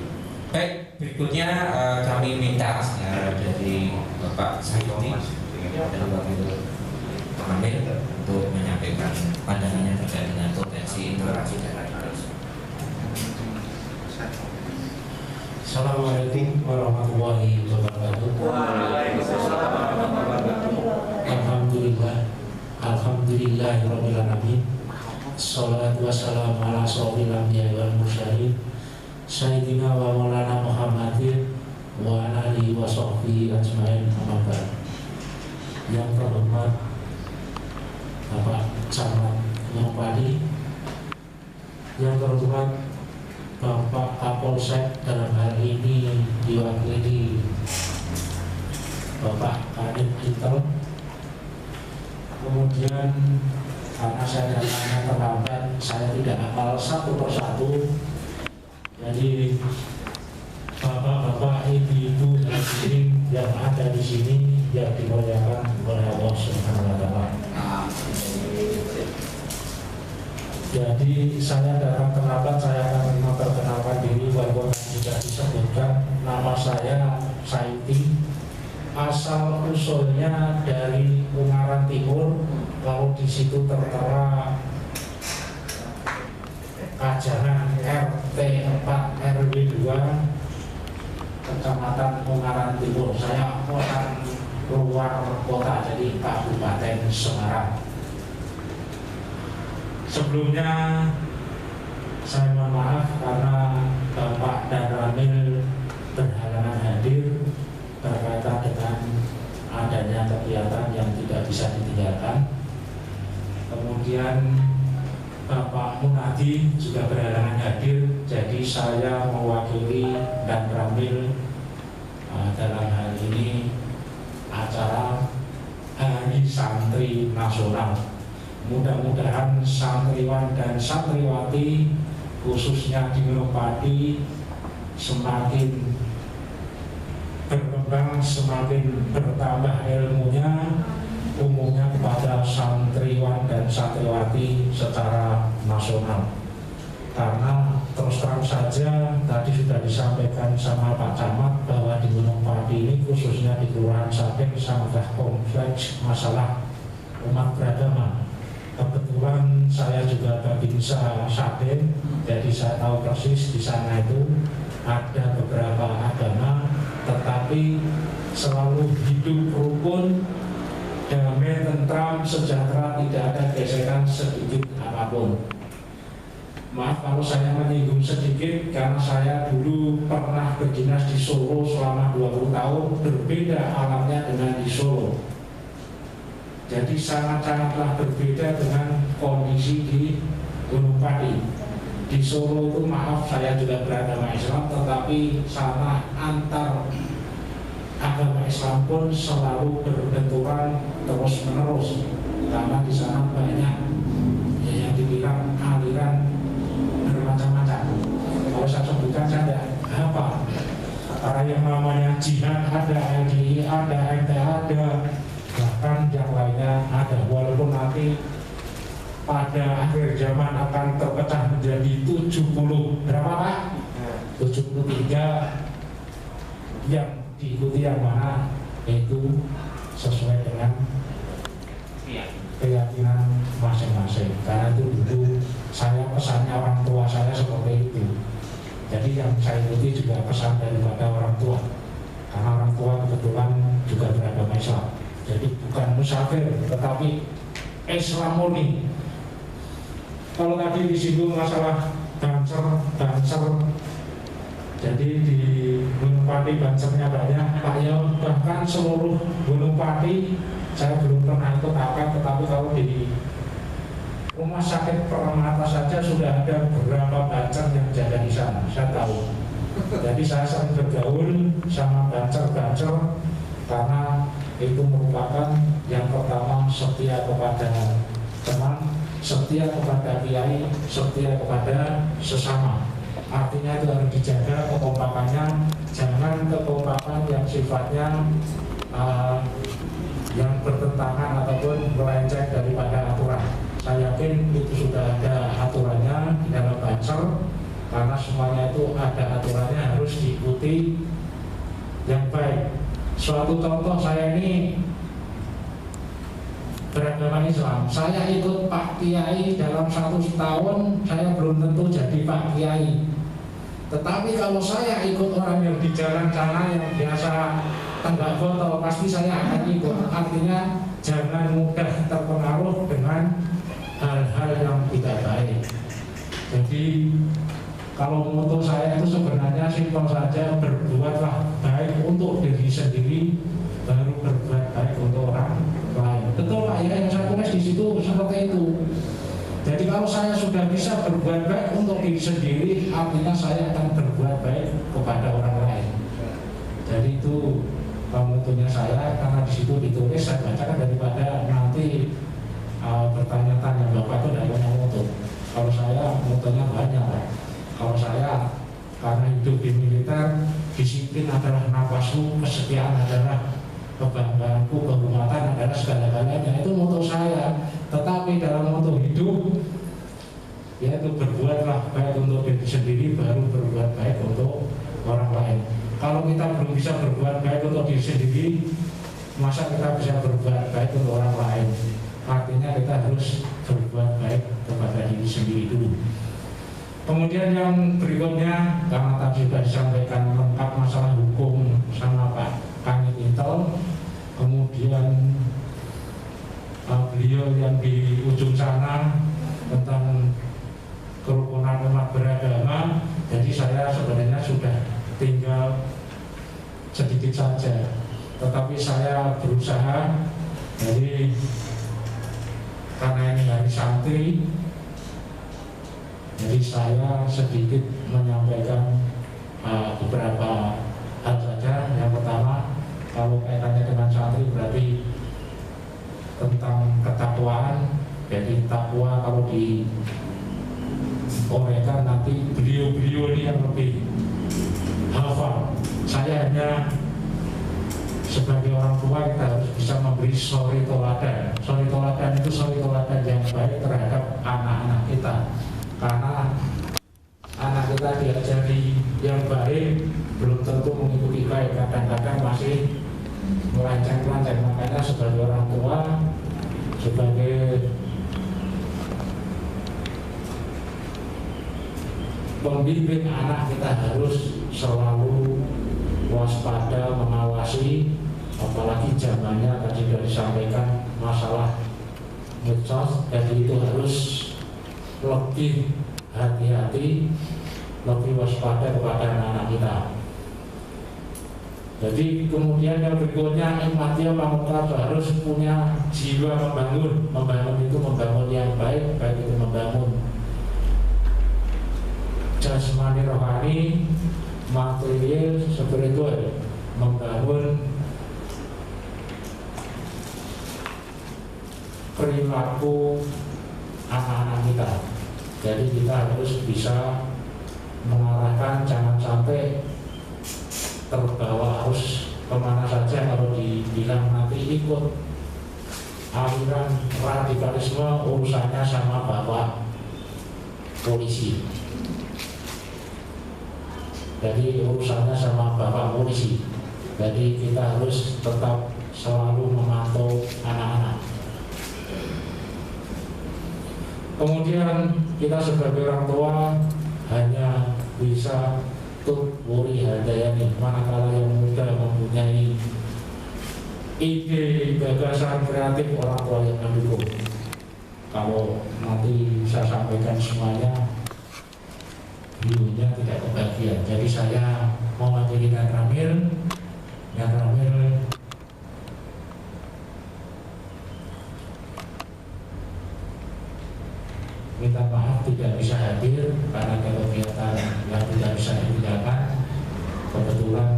[SPEAKER 3] Baik, berikutnya kami minta dari Bapak Sayyidi dan Wakil Amir untuk menyampaikan pandangannya terkait dengan potensi intoleransi dan radikalisme.
[SPEAKER 8] Assalamualaikum warahmatullahi wabarakatuh.
[SPEAKER 4] Waalaikumsalam warahmatullahi wabarakatuh.
[SPEAKER 8] Alhamdulillahirabbil alamin. Shalatu wassalamu ala asyrofil anbiya'i wal mursalin Sayyidina wa maulana Muhammadin wa ala alihi wa sahbihi ajmain, amma ba'd. Yang terhormat Bapak Camat Gunung Padi, yang terhormat Bapak Kapolsek, dalam hal ini diwakili Bapak Kadif Intel. Kemudian karena saya datangnya terlambat, saya tidak hafal satu persatu. Jadi bapak-bapak, ibu-ibu hadirin yang ada di sini yang dimuliakan oleh Allah Subhanahu wa Ta'ala. Jadi saya datang terlambat, saya akan memperkenalkan diri walaupun sudah disebutkan nama saya Saidi. Asal usulnya dari Ungaran Timur, lalu di situ tertera Kajangan RT 4 RW 2 Kecamatan Ungaran Timur. Saya orang luar kota, jadi Kabupaten Semarang. Sebelumnya saya mohon maaf karena Bapak dan Ramil berhalangan hadir berkaitan dengan adanya kegiatan yang tidak bisa ditinggalkan. Kemudian Bapak Munadi juga berhalangan hadir, jadi saya mewakili dan Ramil dalam hal ini acara Hari Santri Nasional. Mudah-mudahan santriwan dan santriwati khususnya di Gunung Padi semakin berkembang, semakin bertambah ilmunya, umumnya kepada santriwan dan santriwati secara nasional. Karena terus terang saja tadi sudah disampaikan sama Pak Camat bahwa di Gunung Padi ini khususnya di Kelurahan Sadeng sangat kompleks masalah umat beragama. Kebetulan saya juga Babinsa Sadeng, jadi saya tahu persis di sana itu ada beberapa agama, tetapi selalu hidup rukun, damai, tentram, sejahtera, tidak ada gesekan sedikit apapun. Maaf kalau saya menyinggung sedikit, karena saya dulu pernah berdinas di Solo selama 20 tahun, berbeda alamnya dengan di Solo. Jadi sangat-sangatlah berbeda dengan kondisi di Gunung Padi. Di Solo itu maaf saya juga beragama Islam, tetapi sana antar agama Islam pun selalu berbenturan terus menerus, karena di sana banyak yang dibilang aliran bermacam-macam. Kalau saya sebutkan saya tidak apa, karena yang namanya jihad ada, LDI ada, MTA ada, bahkan yang lainnya ada. Walaupun nanti pada akhir zaman akan terpecah menjadi 70 berapa Pak? 73 yang diikuti yang mana itu sesuai dengan keyakinan masing-masing. Karena itu dulu saya pesannya orang tua saya seperti itu. Jadi yang saya ikuti juga pesan daripada orang tua, karena orang tua kebetulan juga beragama Islam. jadi bukan musafir tetapi Islam murni. Kalau tadi disinggung masalah Banser, jadi di Gunung Pati Bansernya banyak Pak ya, bahkan seluruh Gunung Pati saya belum pernah ikut apa, tetapi kalau di Rumah Sakit Permata saja sudah ada beberapa Banser yang jaga di sana, saya tahu. Jadi saya sering bergaul sama Banser karena itu merupakan yang pertama setia kepada teman, setia kepada kiai, setia kepada sesama. Artinya itu harus dijaga kekompakannya, jangan kekompakan yang sifatnya yang bertentangan ataupun melenceng daripada aturan. Saya yakin itu sudah ada aturannya di dalam Banser, karena semuanya itu ada aturannya, harus diikuti yang baik. Suatu contoh, saya ini beragama Islam, saya ikut Pak Kiai dalam 1 tahun, saya belum tentu jadi Pak Kiai. Tetapi kalau saya ikut orang yang di jalan sana yang biasa tenggak botol, pasti saya akan ikut. Artinya jangan mudah terpengaruh dengan hal-hal yang tidak baik. Jadi kalau moto saya itu sebenarnya simpel saja, berbuatlah baik untuk diri sendiri, baru berbuat baik untuk orang lain. Betul Pak ya, yang saya tulis di situ seperti itu. Jadi kalau saya sudah bisa berbuat baik untuk diri sendiri, artinya saya akan berbuat baik kepada orang lain. Jadi itu motonya saya, karena di situ ditulis, saya bacakan daripada nanti bertanya-tanya Bapak itu tidak punya moto. Kalau saya motonya banyak Pak. Kalau saya karena hidup di militer, disiplin adalah napasku, kesetiaan adalah kebanggaanku, kehormatan adalah segala-galanya. Itu moto saya. Tetapi dalam moto hidup, yaitu berbuatlah baik untuk diri sendiri, baru berbuat baik untuk orang lain. Kalau kita belum bisa berbuat baik untuk diri sendiri, masa kita bisa berbuat baik untuk orang lain? Artinya kita harus berbuat baik kepada diri sendiri dulu. Kemudian yang berikutnya, karena tadi sudah disampaikan lengkap masalah hukum sama Pak Kanit Intel, kemudian beliau yang di ujung sana tentang kerukunan umat beragama, jadi saya sebenarnya sudah tinggal sedikit saja, tetapi saya berusaha, jadi karena ini hari santri, jadi saya sedikit menyampaikan beberapa hal saja. Yang pertama, kalau kaitannya dengan santri berarti tentang ketakwaan. Jadi takwa kalau diuraikan nanti beliau-beliau ini yang lebih hafal. Saya hanya sebagai orang tua kita harus bisa memberi suri toladan. Suri toladan itu suri toladan yang baik terhadap anak-anak kita. Karena anak kita diajari yang baik belum tentu mengikuti baik, kadang-kadang masih melenceng-lenceng. Makanya sebagai orang tua, sebagai pembimbing anak, kita harus selalu waspada, mengawasi, apalagi zamannya tadi sudah disampaikan masalah medsos, jadi itu harus lebih hati-hati, lebih waspada kepada anak-anak kita. Jadi kemudian yang berikutnya, Ahmadiyah Pamungkas harus punya jiwa membangun. Membangun itu membangun yang baik, baik itu membangun jasmani rohani, material, spiritual, membangun perilaku anak-anak kita. Jadi kita harus bisa mengarahkan, jangan sampai terbawa arus kemana saja. Kalau dibilang nanti ikut aliran radikalisme, urusannya sama bapak polisi. Jadi urusannya sama bapak polisi. Jadi kita harus tetap selalu memantau anak-anak. Kemudian kita sebagai orang tua hanya bisa wuri hadayani, manakala yang muda mempunyai ide gagasan kreatif orang tua yang mendukung. Kalau nanti saya sampaikan semuanya, view-nya tidak kebagian. Jadi saya mewakili Yan Ramil minta maaf tidak bisa hadir karena ada kegiatan yang tidak bisa ditinggalkan. Kebetulan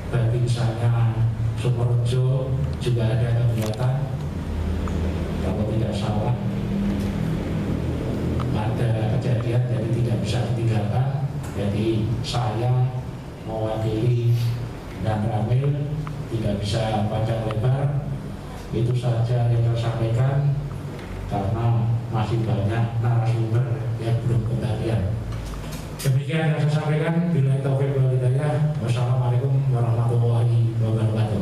[SPEAKER 8] bagi saya Sumerjo juga ada kegiatan, kalau tidak salah ada kejadian jadi tidak bisa ditinggalkan. Jadi saya mewakili Yan Ramil, tidak bisa panjang lebar. Itu saja yang saya sampaikan karena masih banyak narasumber yang belum kebagian. Demikian yang saya sampaikan. Bila taufiq wal hidayah. Wassalamualaikum warahmatullahi wabarakatuh.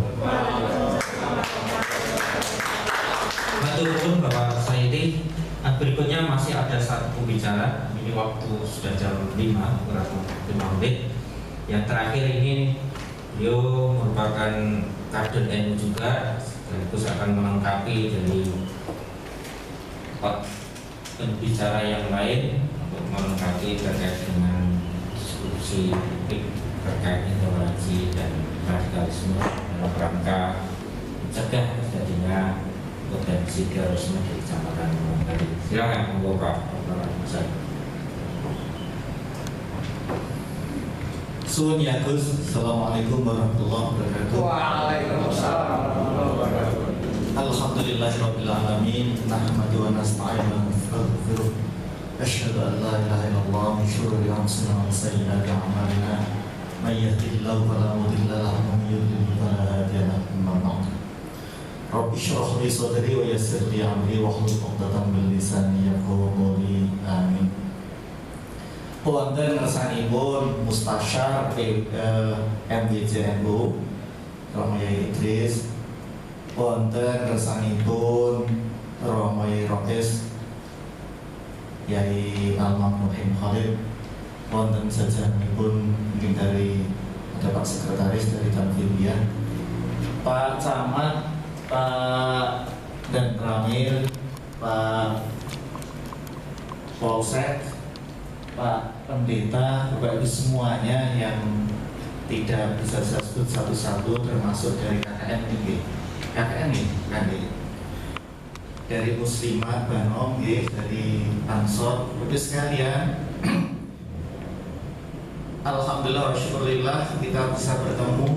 [SPEAKER 3] Maturnuwun Bapak Saidi. Berikutnya masih ada satu pembicara. Ini waktu sudah jam 5 kurang 5 menit. Yang terakhir ini beliau merupakan kader NU juga, sekaligus akan melengkapi dari pembicara yang lain untuk melengkapi terkait dengan diskusi publik terkait intoleransi dan radikalisme dalam rangka mencegah terjadinya potensi terorisme di Kecamatan Wonogali. Silakan Bapak Mas.
[SPEAKER 9] Suwun ya Gus. Assalamualaikum warahmatullahi wabarakatuh.
[SPEAKER 4] Waalaikumsalam warahmatullahi wabarakatuh.
[SPEAKER 9] Alhamdulillahirabbil alamin. Nahmadu wa nasta'inu wa nastaghfiruh. Asyhadu an la ilaha illallah min syururi anfusina wa sayyiati a'malina. May yahdihillahu fala mudilla lahu wa may yudlil fala hadiya lahu. Amma ba'd. Rabbi shrah li sadri wa yassir li amri wahlul 'uqdatam min lisani yafqahu qawli. Amin. Wonten ngersanipun Mustasyar MYJNU Romo Yai Idris, wonten ngersanipun Romo Yai Rois Yai Almarhum Khalid, wonten sejajaripun mungkin dari ada Pak Sekretaris dari Tanfilia, Pak Camat, Pak Dan Ramil, Pak Polsek, Pak Pendeta, Bapak Ibu semuanya yang tidak bisa saya sebut satu-satu, termasuk dari KKN ini, dari Muslimat Banom, dari Ansor, Bapak sekalian. Alhamdulillah, syukurillah kita bisa bertemu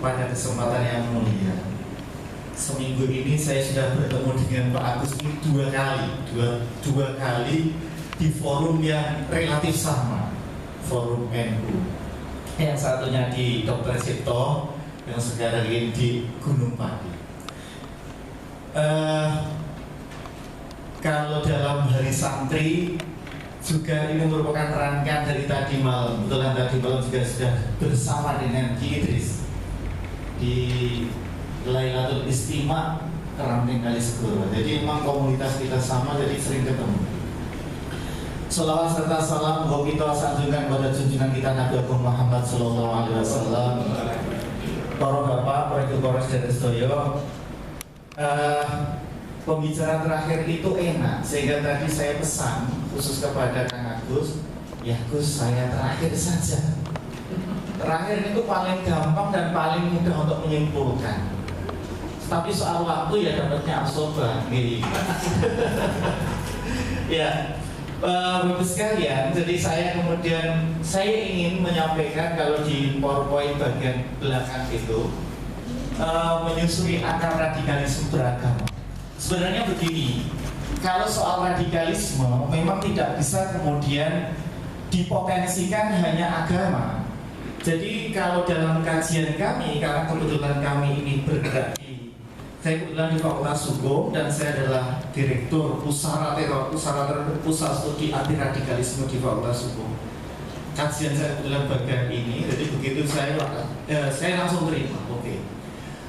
[SPEAKER 9] pada kesempatan yang mulia. Seminggu ini saya sudah bertemu dengan Pak Agus ini dua kali di forum yang relatif sama, forum NU. Yang satunya di Dr. Cipto, yang sekarang ini di Gunung Pati. Kalau dalam hari santri juga ini merupakan rangkaian dari tadi malam. Betulan tadi malam juga sudah bersama dengan Ki Idris di Lailatul Istima Keramting Kali Segoro. Jadi memang komunitas kita sama, jadi sering ketemu. Salawat serta salam bahwa kita sanjungkan pada junjungan kita Nabi Muhammad Sallallahu Alaihi Wasallam. Para bapak, para ibu, para saudara sedoyo, pembicaraan terakhir itu enak, sehingga tadi saya pesan khusus kepada Kang Agus, ya Gus saya terakhir saja. Terakhir itu paling gampang dan paling mudah untuk menyimpulkan. Tapi soal waktu ya dapatnya asoba, nih. Ya. Bapak sekalian, jadi saya ingin menyampaikan kalau di PowerPoint bagian belakang itu menyusuri akar radikalisme beragama. Sebenarnya begini, kalau soal radikalisme memang tidak bisa kemudian dipotensikan hanya agama. Jadi kalau dalam kajian kami, karena kebetulan kami ini bergerak saya kebetulan di Fakultas Hukum dan saya adalah Direktur Pusara Pusat Studi Anti Radikalisme di Fakultas Hukum. Kajian saya kebetulan bagian ini, jadi begitu saya langsung terima. Oke.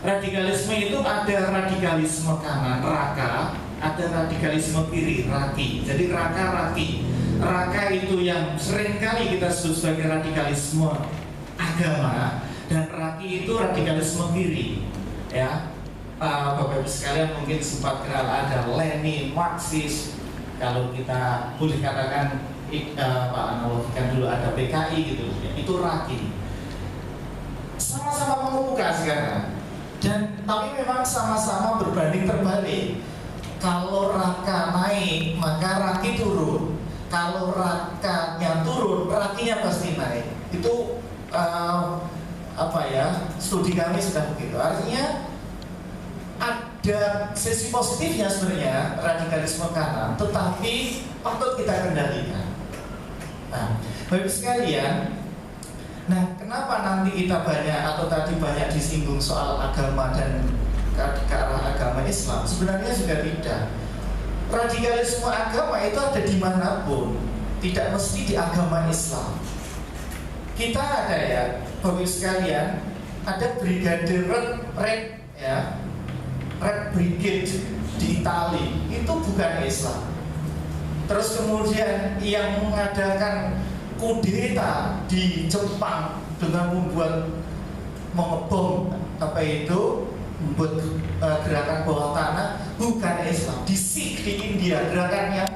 [SPEAKER 9] Radikalisme itu ada radikalisme kanan, raka, ada radikalisme kiri, raki. Jadi raka, raki. Raka itu yang seringkali kita sebut sebagai radikalisme agama, dan raki itu radikalisme kiri. ya. Bapak Ibu sekalian mungkin sempat kenal ada Lenin, Marxis. Kalau kita boleh katakan Pak analogikan dulu ada PKI gitu, itu Raki. Sama-sama mengemuka sekarang. Dan tapi memang sama-sama berbanding terbalik. Kalau Raka naik, maka Raki turun. Kalau Rakanya turun, Rakinya pasti naik. Itu studi kami sudah begitu. Artinya ada sisi positifnya sebenarnya radikalisme kanan, tetapi patut kita kendalikan. Nah, Bapak sekalian, kenapa nanti kita banyak atau tadi banyak disinggung soal agama dan ke arah agama Islam? Sebenarnya juga tidak. Radikalisme agama itu ada dimanapun, tidak mesti di agama Islam. Kita ada ya, Bapak sekalian, ada Brigade Red ya. Red Brigade di Italia itu bukan Islam. Terus kemudian yang mengadakan kudeta di Jepang dengan membuat mengebom membuat gerakan bawah tanah bukan Islam. Di Sikh di India gerakannya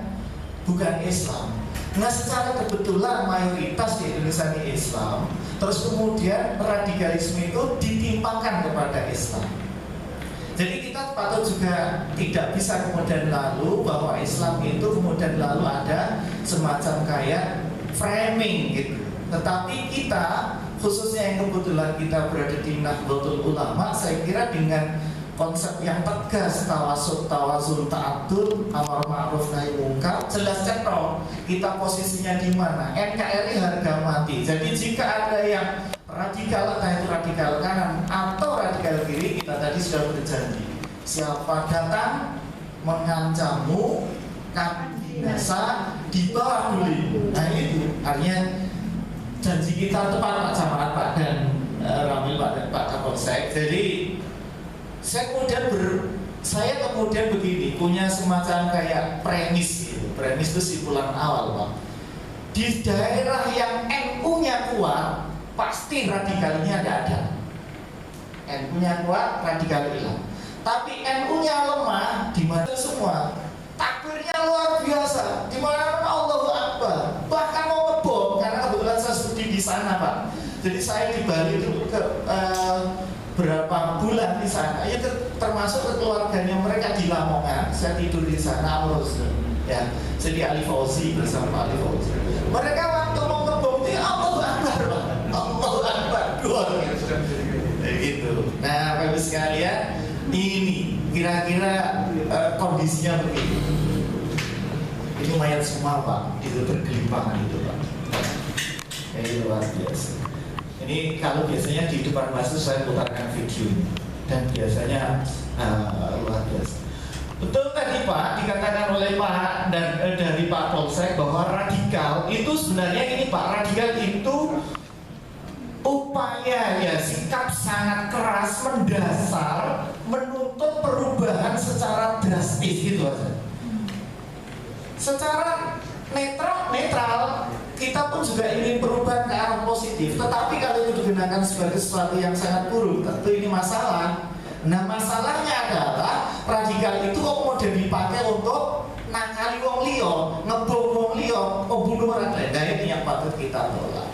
[SPEAKER 9] bukan Islam. Nah, secara kebetulan mayoritas di Indonesia ini Islam. Terus kemudian radikalisme itu ditimpakan kepada Islam. Jadi kita patut juga tidak bisa kemudian lalu bahwa Islam itu kemudian lalu ada semacam kayak framing gitu. Tetapi kita khususnya yang kebetulan kita berada di Nahdlatul Ulama, saya kira dengan konsep yang tegas tawassul, ta'addud, amar ma'ruf nahi munkar, jelas cetok kita posisinya di mana. NKRI harga mati. Jadi jika ada yang radikal, entah itu radikal kanan atau radikal kiri, kita tadi sudah berjanji. Siapa datang mengancammu, kami binasa di bawah dulu. Nah itu artinya janji kita tepat Pak Camat, Pak dan Ramil, Pak Kapolsek. Jadi saya kemudian begini, punya semacam kayak premis gitu. Premis itu simpulan awal Pak. Di daerah yang NU-nya kuat, pasti radikalnya tidak ada. NU-nya kuat, radikal hilang. Tapi NU-nya lemah, di mana semua takbirnya luar biasa, di mana Allahu Akbar, bahkan mau ngebom karena kebetulan saya studi di sana Pak. Jadi saya di Bali itu berapa bulan di sana, ya termasuk keluarganya mereka di Lamongan. Saya tidur di sana, ya, saya di Ali Fauzi bersama Ali Fauzi. Mereka waktu mau ngebom itu Allahu Akbar, Allahu Akbar, gitu. Nah, Bapak sekalian, ini kira-kira kondisinya begini. Ini mayat semua Pak, itu bergelimpangan itu Pak. Ini luar biasa. Ini kalau biasanya di depan masjid saya putarkan video dan biasanya luar biasa. Betul tadi Pak dikatakan oleh Pak dan dari Pak Polsek bahwa radikal itu sebenarnya ini Pak, radikal itu upaya ya sikap sangat keras mendasar menuntut perubahan secara drastis gitu aja. Secara netral kita pun juga ingin perubahan ke arah positif, tetapi kalau itu digunakan sebagai sesuatu yang sangat buruk, tentu ini masalah. Nah masalahnya adalah radikal itu kok model dipakai untuk nakali wong liya, ngebom wong liya, membunuh orang lain. Nah ini yang patut kita tolak.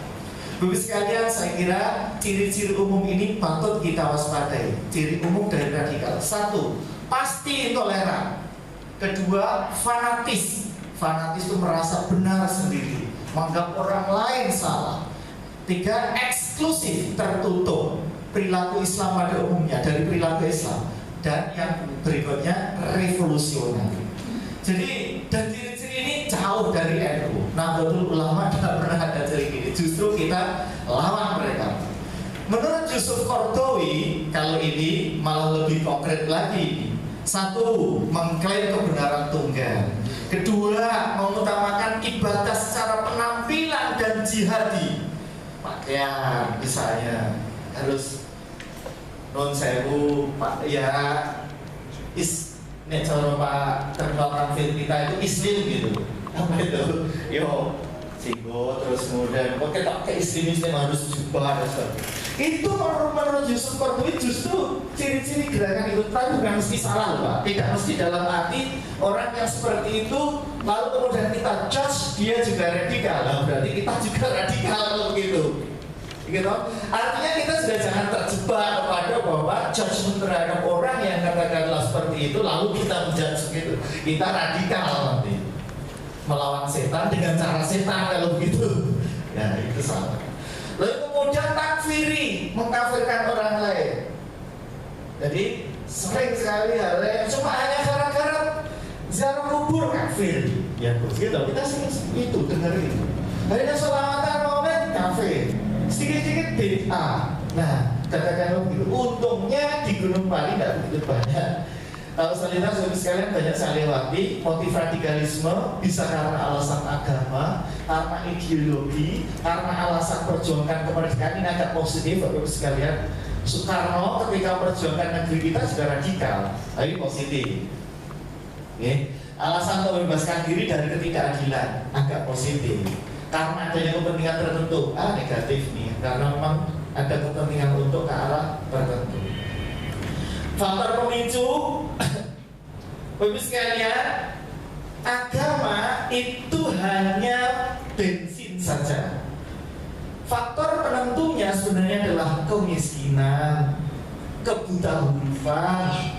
[SPEAKER 9] Bapak sekalian, saya kira ciri-ciri umum ini patut kita waspadai. Ciri umum dari radikal: satu, pasti intoleran. Kedua, fanatis. Fanatis itu merasa benar sendiri, menganggap orang lain salah. Tiga, eksklusif, tertutup. Perilaku Islam pada umumnya dari perilaku Islam. Dan yang berikutnya revolusioner. Jadi dan ciri-ciri ini jauh dari NU. Nahdlatul Ulama tidak pernah ada ciri ini. Justru kita lawan mereka. Menurut Yusuf Qaradawi, kalau ini malah lebih konkret lagi. Satu, mengklaim kebenaran tunggal. Kedua, mengutamakan ibadah secara penampilan dan jihadi. Pakaian misalnya harus non sewu, Pak ya nek cara Pak terkenal film kita itu Islam gitu. Apa itu? Yo singgo terus kemudian kok kita ke Islam harus jubah harus. Itu menurut Yusuf Qaradawi justru ciri-ciri gerakan ikut perang bukan mesti salah loh Pak. Tidak mesti dalam arti orang yang seperti itu lalu kemudian kita judge dia juga radikal. Nah, berarti kita juga radikal kalau begitu. Gitu. Artinya kita sudah jangan terjebak kepada bahwa judgement terhadap orang yang katakanlah seperti itu lalu kita menjudge gitu. Kita radikal nanti melawan setan dengan cara setan kalau begitu. Nah, itu salah. Lalu kemudian takfiri, mengkafirkan orang lain. Jadi sering sekali hal yang cuma hanya gara-gara ziarah kubur kafir. Ya begitu, kita sering itu dengerin. Hanya sholawatan momen kafir, sedikit-sedikit bid'ah. Nah, katakan begitu. Untungnya di Gunung Pali tidak begitu banyak. Selanjutnya saudara sekalian banyak saya lewati. Motif radikalisme bisa karena alasan agama, karena ideologi, karena alasan perjuangan kemerdekaan. Ini agak positif saudara sekalian. Soekarno ketika perjuangan negeri kita juga radikal, tapi positif. Alasan untuk membebaskan diri dari ketidakadilan agak positif. Karena adanya kepentingan tertentu, negatif nih. Karena memang ada kepentingan untuk ke arah tertentu. Faktor pemicu, Bapak sekalian, agama itu hanya bensin saja. Faktor penentunya sebenarnya adalah kemiskinan, kebutaan,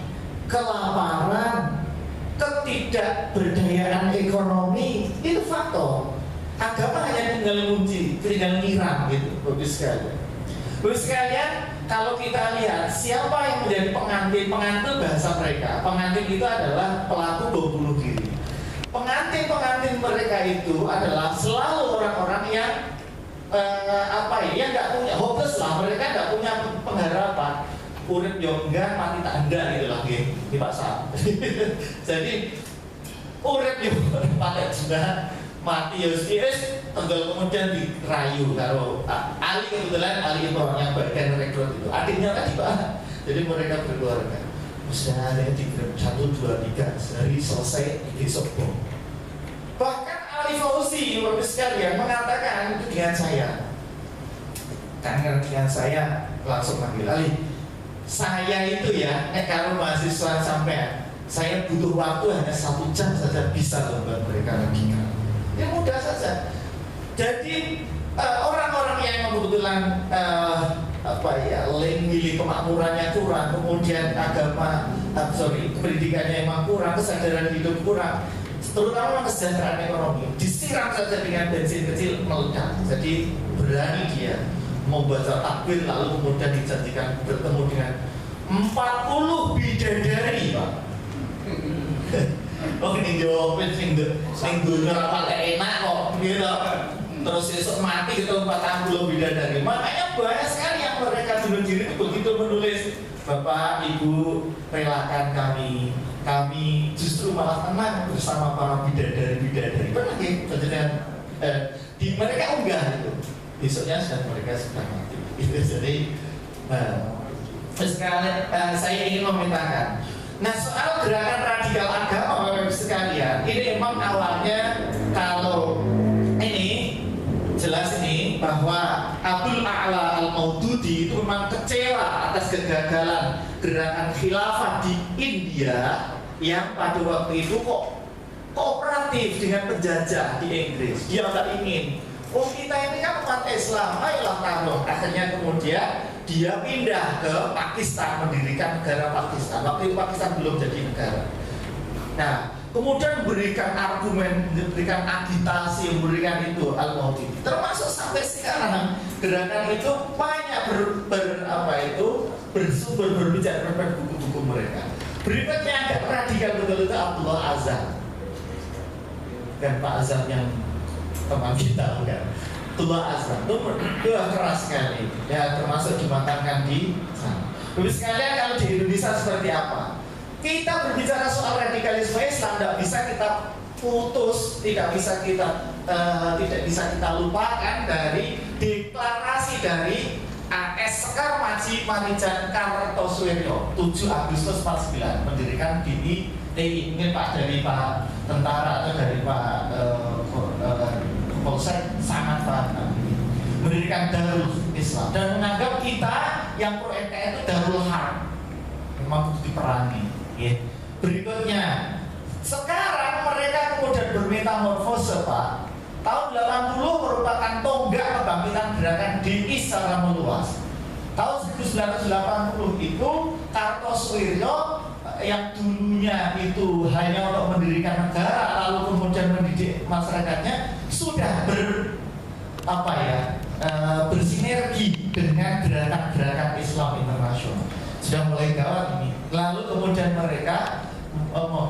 [SPEAKER 9] kelaparan, ketidakberdayaan ekonomi. Itu faktor. Agama hanya tinggal mengunci, tinggal nyiram gitu, Bapak sekalian. Bapak sekalian, kalau kita lihat siapa yang menjadi pengantin bahasa mereka, pengantin itu adalah pelaku bom bunuh diri. Pengantin mereka itu adalah selalu orang-orang yang yang nggak punya hopeless lah, mereka nggak punya pengharapan. Urip yo enggak, mati tak anda gitu lagi di pasar. Jadi urip yo pada juga mati ya tenggal kemudian dirayu kalau Ali kebetulan Ali itu orang yang bagian rekrut itu adiknya tadi Pak. Jadi mereka berkeluarga misalnya di 1, 2, 3 sehari selesai besok bom. Bahkan Ali Fauzi Bapak sekalian mengatakan itu dengan saya, karena dengan saya langsung panggil Ali, saya itu ya kalau mahasiswa sampai saya butuh waktu hanya 1 jam saja bisa membuat mereka radikal. Ya mudah saja. Jadi orang-orang yang kebetulan milih kemakmurannya kurang, kemudian pendidikannya emang kurang, kesadaran hidup kurang, terutama kesejahteraan ekonomi, disiram saja dengan bensin kecil meledak. Jadi berani dia membaca takbir lalu kemudian dijanjikan bertemu dengan 40 bidadari Pak. Oh ini jawabin sing dunia pakai enak kok gitu. Terus besok mati gitu 40 bidadari. Makanya banyak sekali yang mereka bunuh diri itu begitu menulis, Bapak Ibu relakan kami justru malah tenang bersama para bidadari. Pernah ya di mereka unggah itu. Besoknya mereka sudah mati. Itu jadi sekali saya ingin memintakan. Nah soal gerakan radikal agama Bapak sekalian, ini memang awalnya kalau ini jelas ini bahwa Abdul A'la Al-Maududi itu memang kecewa atas kegagalan gerakan khilafah di India yang pada waktu itu kok kooperatif dengan penjajah di Inggris. Dia tak ingin, kita ini kan umat Islam, ayolah taruh. Akhirnya kemudian dia pindah ke Pakistan, mendirikan negara Pakistan. Waktu itu Pakistan belum jadi negara. Nah, kemudian memberikan argumen, memberikan agitasi, memberikan itu Al-Maududi. Termasuk sampai sekarang gerakan itu banyak bersumber berbicara pada buku-buku mereka. Berikutnya agak radikal betul itu Abdullah Azam. Dan Pak Azam yang teman kita bukan. Abdullah Azam itu keras sekali, ya termasuk dimatangkan di sana. Bapak sekalian, kalau di Indonesia seperti apa? Kita berbicara soal radikalisme Islam tidak bisa kita putus, tidak bisa kita lupakan dari deklarasi dari AS Sekar Maji Marijan Kartosuwiryo 7 Agustus 49 mendirikan DITI. Mungkin Pak dari Pak tentara atau dari Pak Polsek sangat paham. mendirikan Darul Islam dan menganggap kita yang pro NKRI itu Darul Harb, memang itu diperangi. Ya. Berikutnya, sekarang mereka kemudian bermetamorfose, Pak. Tahun 80 merupakan tonggak kebangkitan gerakan DI secara meluas. Tahun 1980 itu Kartosuwiryo yang dulunya itu hanya untuk mendirikan negara lalu kemudian mendidik masyarakatnya sudah bersinergi dengan gerakan-gerakan Islam internasional, sudah mulai gawat ini. Lalu kemudian mereka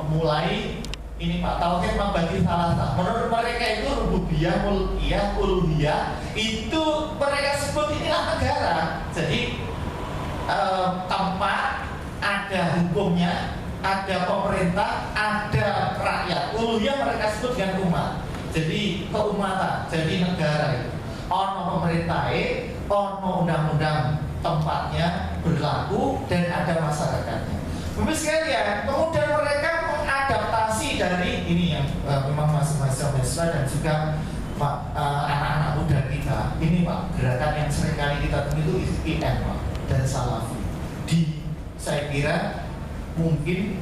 [SPEAKER 9] mulai ini Pak, tauhid membagi salasa. Menurut mereka itu rububiyah, mulkiyah, uluhiyah itu mereka sebut inilah negara. Jadi tempat ada hukumnya, ada pemerintah, ada rakyat. Uluhiyah mereka sebut dengan umat. Jadi keumatan, jadi negara itu. Ono pemerintahnya, ono undang-undang tempatnya berlaku dan ada masyarakatnya. Bapak sekalian, kemudian mereka mengadaptasi dari ini yang memang mahasiswa dan juga anak-anak muda kita. Ini Pak, gerakan yang seringkali kita temui itu IM Pak, dan Salafi. Saya kira mungkin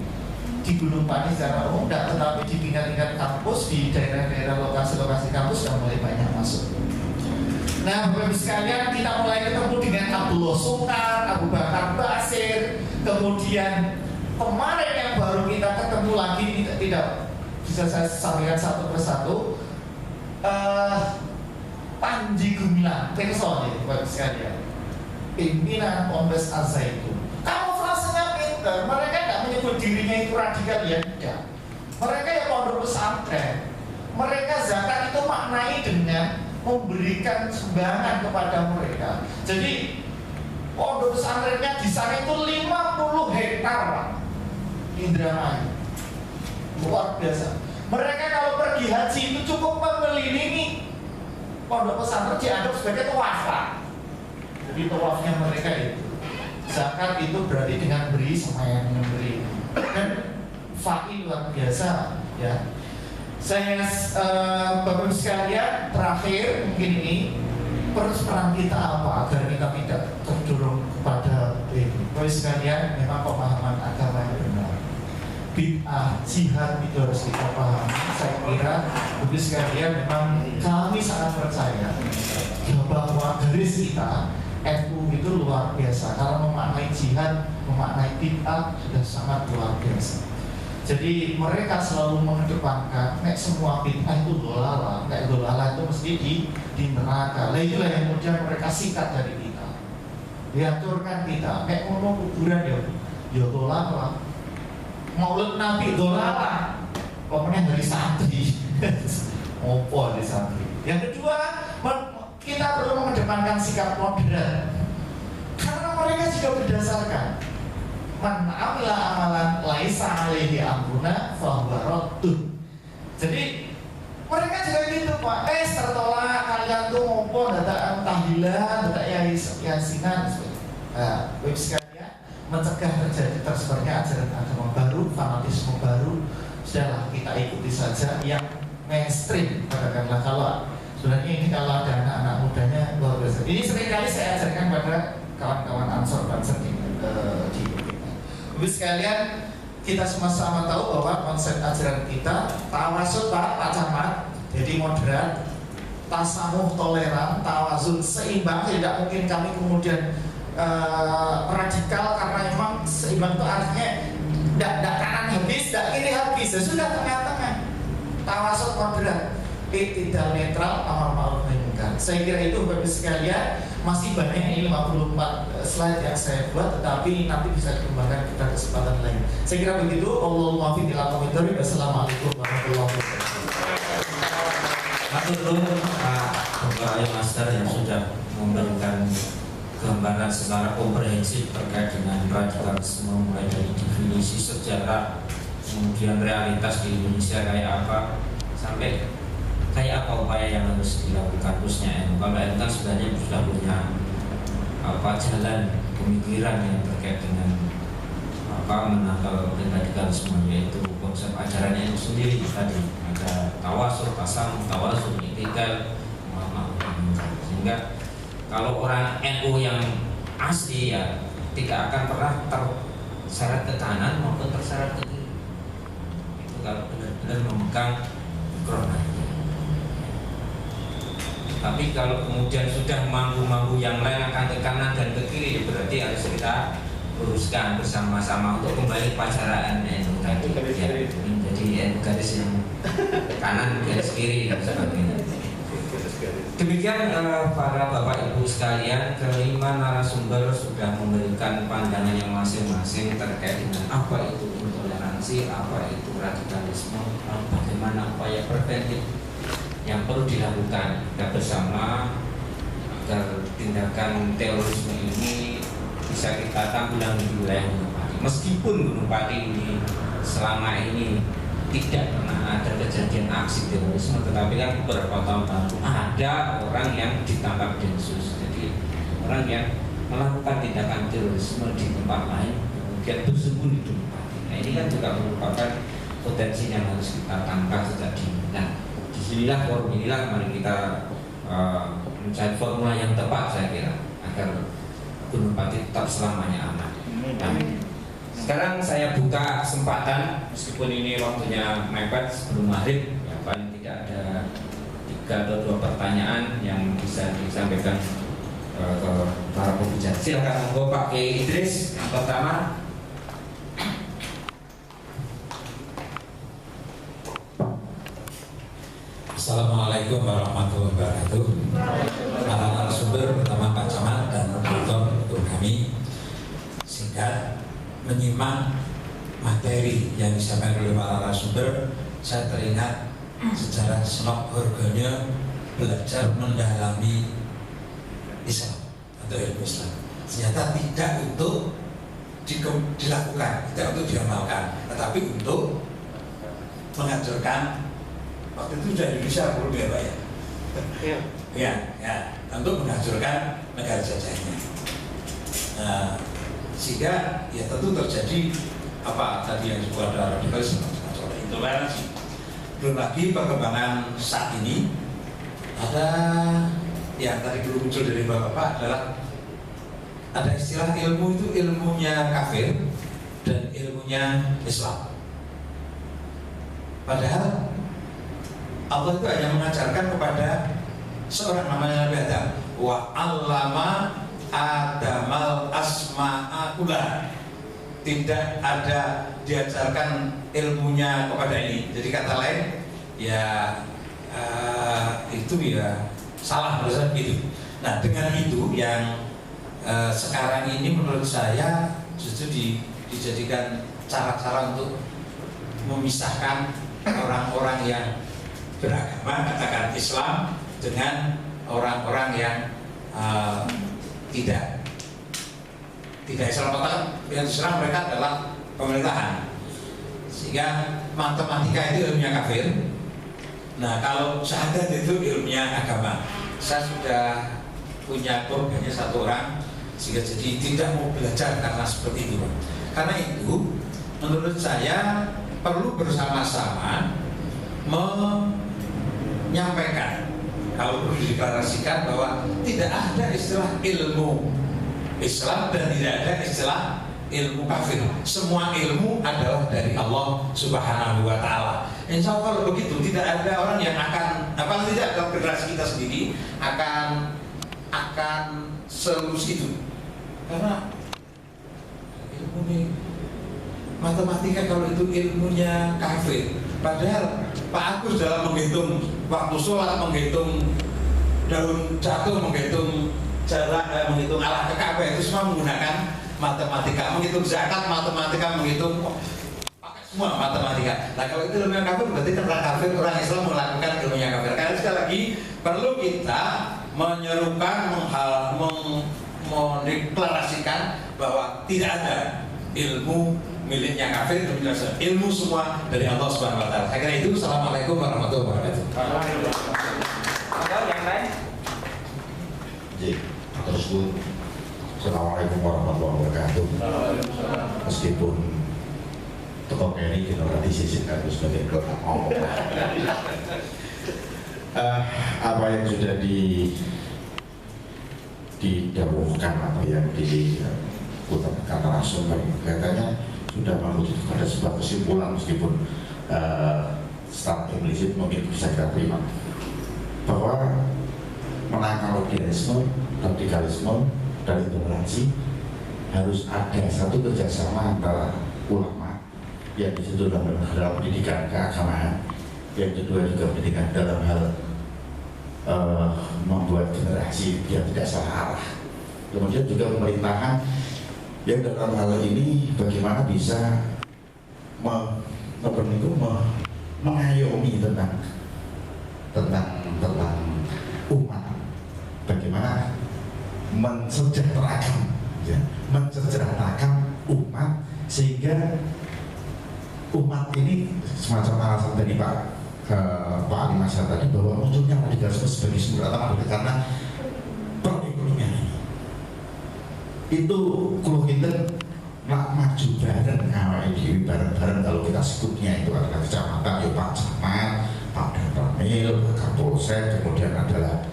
[SPEAKER 9] di Gunung Pani secara umum tidak, tetapi di tingkat-tingkat kampus, di daerah-daerah lokasi-lokasi kampus sudah mulai banyak masuk. Nah, Bapak sekalian, kita mulai ketemu dengan Abdullah Sungkar, Abu Bakar Basir, kemudian kemarin yang baru kita ketemu lagi, tidak bisa saya sampaikan satu persatu, Panji Gumilang, person ya, Bapak sekalian, pimpinan Ponpes Al-Zaitun. Kamuflasenya pinter, mereka tidak menyebut dirinya itu radikal ya, tidak. Mereka ya pondok pesantren. Mereka zakat itu maknai dengan memberikan sumbangan kepada mereka. Jadi pondok pesantrennya di sana itu 50 hektar Pak, Indramayu, luar biasa. Mereka kalau pergi haji itu cukup mengelilingi pondok pesantren dianggap sebagai tawaf Pak. Jadi tawafnya mereka itu zakat itu berarti dengan beri sama yang memberi, dan fa'il luar biasa ya. Saya Bapak sekalian, terakhir mungkin ini peran kita apa agar kita tidak terdorong kepada ini. Bapak sekalian, memang pemahaman agama yang benar, bid'ah, jihad itu harus kita pahami. Saya kira Bapak sekalian, memang kami sangat percaya bahwa garis kita NU itu luar biasa. Kalau memaknai jihad, memaknai bid'ah sudah sangat luar biasa. Jadi mereka selalu mengedepankan nek semua bid'ah itu dolala, nek dolala itu mesti di neraka. Lah itulah yang kemudian mereka sikat dari kita, diaturkan kita. Nek ngomong kuburan ya dolala, maulid Nabi dolala, pokoknya dari santri, opo dari santri. Yang kedua, kita perlu mengedepankan sikap moderat, karena mereka juga berdasarkan man amila amalan laisa alaihi amruna fahuwa raddun. Jadi mereka juga gitu Pak. Tertolak kalian tuh ngopo data tahlilan, data yasinan. Nah, baik sekalian, mencegah terjadi tersebarnya ajaran agama baru, fanatisme baru. Sudahlah kita ikuti saja yang mainstream. Katakanlah kalau sebenarnya ini kalau ada anak-anak mudanya luar biasa. Ini seringkali saya ajarkan pada kawan-kawan Ansor Banser di Ibu sekalian, kita sama-sama tahu bahwa konsep ajaran kita tawasud Pak Camat, jadi moderat, tasamuh toleran, tawazun seimbang. Tidak mungkin kami kemudian radikal, karena memang seimbang itu artinya tidak kanan habis, tidak kiri habis, ya sudah tengah-tengah. Tawasud moderat, tidak netral, amar ma'ruf nahi munkar. Saya kira itu Bapak sekalian, masih banyak ini 54 slide yang saya buat, tetapi nanti bisa dikembangkan pada kesempatan lain. Saya kira begitu. Allahumma muwaffiq ila aqwamit thoriq. Wassalamualaikum warahmatullahi wabarakatuh.
[SPEAKER 3] Satu dulu Bapak Ayah Master yang sudah memberikan gambaran secara komprehensif terkait dengan radikalisme, mulai dari definisi sejarah, kemudian realitas di Indonesia kayak apa, sampai kayak apa upaya yang harus dilakukan khususnya. Kalau kan sebenarnya sudah punya jalan pemikiran yang terkait dengan menangkal radikalisme, yaitu konsep ajarannya itu sendiri tadi ada tawasul, tasam, tawasul, itikal, sehingga kalau orang NU yang asli ya tidak akan pernah terseret ke kanan maupun terseret ke kiri. Itu kalau benar-benar memegang ikronanya. Tapi kalau kemudian sudah mampu-mampu yang lain akan ke kanan dan ke kiri, berarti harus kita luruskan bersama-sama untuk kembali pacaran NU tadi. Ya, jadi NU garis yang kanan, garis kiri dan sebagainya. Demikian para bapak ibu sekalian, kelima narasumber sudah memberikan pandangan yang masing-masing terkait dengan apa itu intoleransi, apa itu radikalisme, bagaimana upaya preventif yang perlu dilakukan kita bersama agar tindakan terorisme ini bisa kita tanggulangi di wilayah Gunung Pati. Meskipun Gunung Pati ini selama ini tidak pernah ada kejadian aksi terorisme, tetapi kan beberapa tahun lalu ada orang yang ditangkap Densus, jadi orang yang melakukan tindakan terorisme di tempat lain kemudian bersembunyi di Gunung Pati. Nah ini kan juga merupakan potensi yang harus kita tangkap sejak dini. Nah disinilah forum inilah mari kita mencari formula yang tepat saya kira agar Gunung Pati tetap selamanya aman. Nah, sekarang saya buka kesempatan meskipun ini waktunya mepet sebelum maghrib, ya, paling tidak ada 3 atau 2 pertanyaan yang bisa disampaikan ke para pembicara. Silakan monggo Pak Kiai Idris yang pertama.
[SPEAKER 10] Assalamualaikum warahmatullahi wabarakatuh. Para narasumber pertama Pak Camat dan moderator untuk kami singkat menyimak materi yang disampaikan oleh para narasumber, saya teringat sejarah Senok Horgonya belajar mendalami Islam atau ilmu Islam. Ternyata tidak untuk dilakukan, tidak untuk diamalkan, tetapi untuk mengajarkan. Waktu itu sudah Indonesia belum ya Pak ya? Ya, untuk menghancurkan negara jajahnya. Sehingga ya tentu terjadi apa tadi yang disebut ada radikalisme atau intoleransi. Belum lagi perkembangan saat ini ada yang tadi belum muncul dari Bapak adalah ada istilah ilmu itu ilmunya kafir dan ilmunya Islam. Padahal Allah itu hanya mengajarkan kepada seorang namanya Nabi Adam, wa 'allama Adamal asma'a kullah. Tidak ada diajarkan ilmunya kepada ini. Jadi kata lain ya itu ya salah menurut saya gitu. Nah dengan itu yang sekarang ini menurut saya justru dijadikan cara-cara untuk memisahkan orang-orang yang beragama katakan Islam dengan orang-orang yang tidak Islam, katakan yang diserang mereka adalah pemerintahan, sehingga matematika itu ilmunya kafir. Nah kalau syahadat itu ilmunya agama. Saya sudah punya korbannya 1 orang, sehingga jadi tidak mau belajar karena seperti itu. Karena itu menurut saya perlu bersama-sama menyampaikan, kalau perlu dideklarasikan bahwa tidak ada istilah ilmu Islam dan tidak ada istilah ilmu kafir. Semua ilmu adalah dari Allah Subhanahu wa Ta'ala. Insya Allah kalau begitu tidak ada orang yang akan, apalagi tidak dalam generasi kita sendiri akan selus itu. Karena ilmu ini matematika kalau itu ilmunya kafir. Padahal Pak Agus dalam menghitung waktu sholat, menghitung daun jatuh, menghitung jarak, menghitung arah ke Ka'bah itu semua menggunakan matematika. Menghitung zakat, matematika, menghitung pakai semua matematika. Nah kalau itu ilmunya kafir berarti kan orang kafir, orang Islam melakukan ilmunya kafir. Karena sekali lagi perlu kita menyerukan, mendeklarasikan bahwa tidak ada ilmu miliknya kafir, ilmu semua dari Allah Subhanahu wa Ta'ala. Saya kira itu. Assalamualaikum warahmatullahi wabarakatuh.
[SPEAKER 9] Yang lain?
[SPEAKER 1] Tersebut. Assalamualaikum warahmatullahi wabarakatuh. Meskipun tokohnya ini kita nanti sisihkan sebagai kelompok ngomong. Apa yang sudah
[SPEAKER 5] didawuhkan atau yang diutarakan narasumber kelihatannya sudah menuju pada sebuah kesimpulan meskipun secara implisit mungkin bisa kita terima bahwa menangkal radikalisme dan intoleransi harus ada satu kerjasama antara ulama yang disitu dalam pendidikan keagamaan, yang kedua juga pendidikan dalam hal membuat generasi yang tidak salah arah, kemudian juga pemerintahan yang dalam hal ini bagaimana bisa mengayomi tentang umat, bagaimana mensejahterakan umat sehingga umat ini semacam alasan dari Pak Ali Masya tadi bahwa munculnya radikalisme sebagai sumber utama karena perekonomian ini itu kalau kita maju bareng awal ini bareng-bareng kalau kita sebutnya itu adalah kecamatan ya Pak Camat, Pak Danramil, Pak Kapolsek, kemudian adalah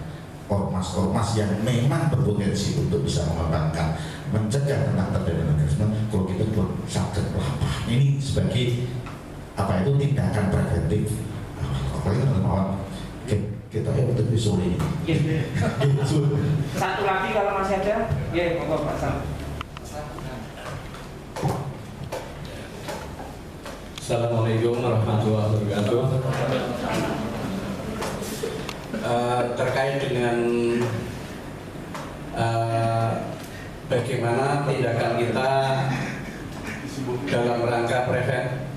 [SPEAKER 5] ormas-ormas yang memang berpotensi untuk bisa mengembangkan mencegah tentang terjadi radikalisme. Kalau kita pun sakit lapar ini sebagai apa itu tindakan preventif. Pokoknya teman-teman kita ya untuk visual ini.
[SPEAKER 4] Satu lagi kalau masih ada, ya monggo Pak Sam.
[SPEAKER 11] Assalamualaikum warahmatullahi wabarakatuh. Terkait dengan bagaimana tindakan kita dalam rangka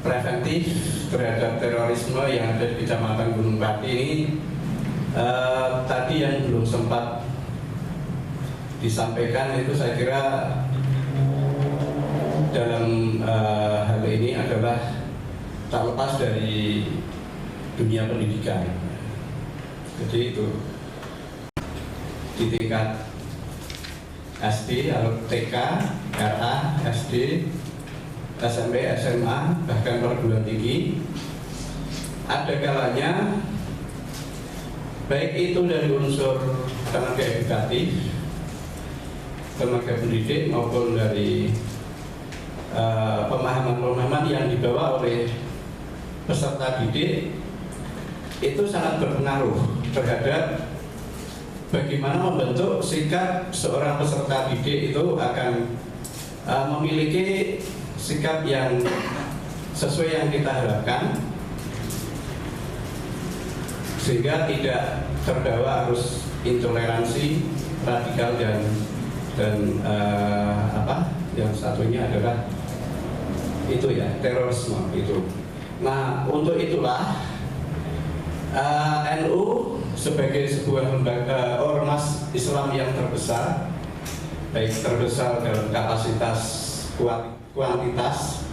[SPEAKER 11] preventif terhadap terorisme yang ada di Kecamatan Gunung Pati ini, tadi yang belum sempat disampaikan itu saya kira dalam hal ini adalah tak lepas dari dunia pendidikan. Jadi itu di tingkat SD, TK, RA, SD, SMP, SMA, bahkan perguruan tinggi, ada kalanya baik itu dari unsur tenaga edukatif, tenaga pendidik maupun dari pemahaman-pemahaman yang dibawa oleh peserta didik itu sangat berpengaruh terhadap bagaimana membentuk sikap seorang peserta didik itu akan memiliki sikap yang sesuai yang kita harapkan, sehingga tidak terbawa arus intoleransi, radikal dan yang satunya adalah itu ya, terorisme itu. Nah, untuk itulah NU sebagai sebuah lembaga ormas Islam yang terbesar, baik terbesar dalam kapasitas kuantitas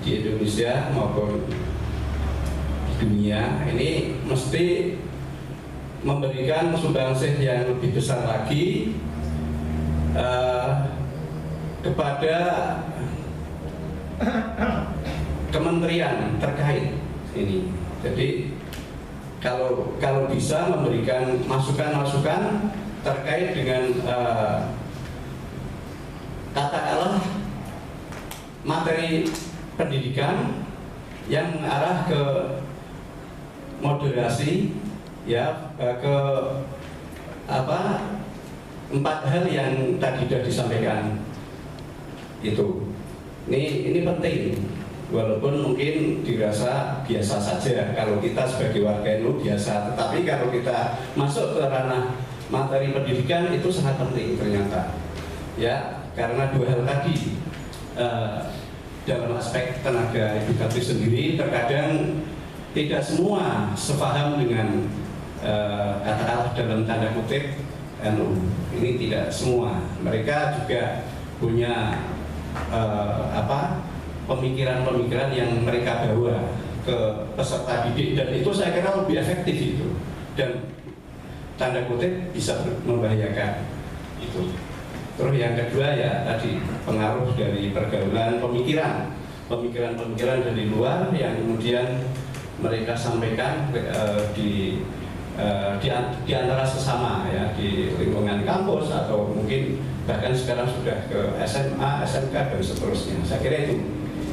[SPEAKER 11] di Indonesia maupun di dunia, ini mesti memberikan sumbangsih yang lebih besar lagi kepada kementerian terkait ini. Jadi kalau bisa memberikan masukan-masukan terkait dengan katakanlah materi pendidikan yang mengarah ke moderasi, ya, ke empat hal yang tadi sudah disampaikan itu. Ini penting, walaupun mungkin dirasa biasa saja kalau kita sebagai warga NU biasa, tetapi kalau kita masuk ke ranah materi pendidikan itu sangat penting ternyata, ya, karena dua hal tadi. Dalam aspek tenaga edukatif sendiri terkadang tidak semua sepaham dengan katakanlah dalam tanda kutip NU. Ini tidak semua. Mereka juga punya pemikiran-pemikiran yang mereka bawa ke peserta didik, dan itu saya kira lebih efektif itu, dan tanda kutip bisa membahayakan itu. Terus yang kedua ya tadi pengaruh dari pergaulan pemikiran dari luar yang kemudian mereka sampaikan di di antara sesama ya, di lingkungan kampus atau mungkin bahkan sekarang sudah ke SMA, SMK dan seterusnya. Saya kira itu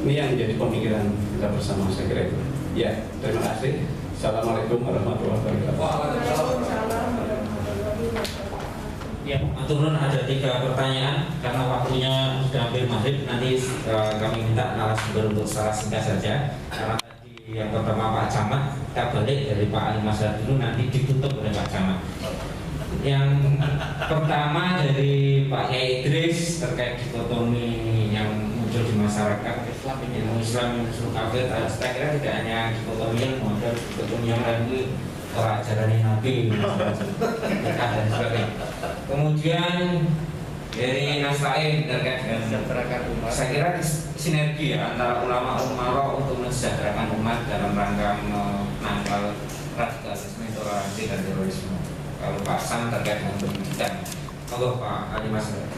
[SPEAKER 11] ini yang menjadi pemikiran kita bersama. Saya kira itu. Ya, terima kasih. Assalamualaikum warahmatullahi wabarakatuh.
[SPEAKER 3] Ya, turun ada 3 pertanyaan karena waktunya sudah hampir maghrib. Nanti kami minta narasumber untuk secara singkat saja. Karena tadi yang pertama Pak Camat, kita balik dari Pak Ali Mazhar dulu, nanti ditutup oleh Pak Camat. Yang pertama dari Pak Yai Idris terkait dikotomi yang muncul di masyarakat Islam Muslim kafir. Saya kira tidak hanya dikotomi yang model, dikotomi yang lain orang ajaran Nabi dan sebagainya. Kemudian dari Nastain terkait dengan saya kira sinergi ya, antara ulama umaro untuk mensejahterakan umat dalam rangka menangkal radikalisme, intoleransi dan terorisme. Kalau Pak Sam terkait dengan pendidikan, kalau Pak Ali Mazhar.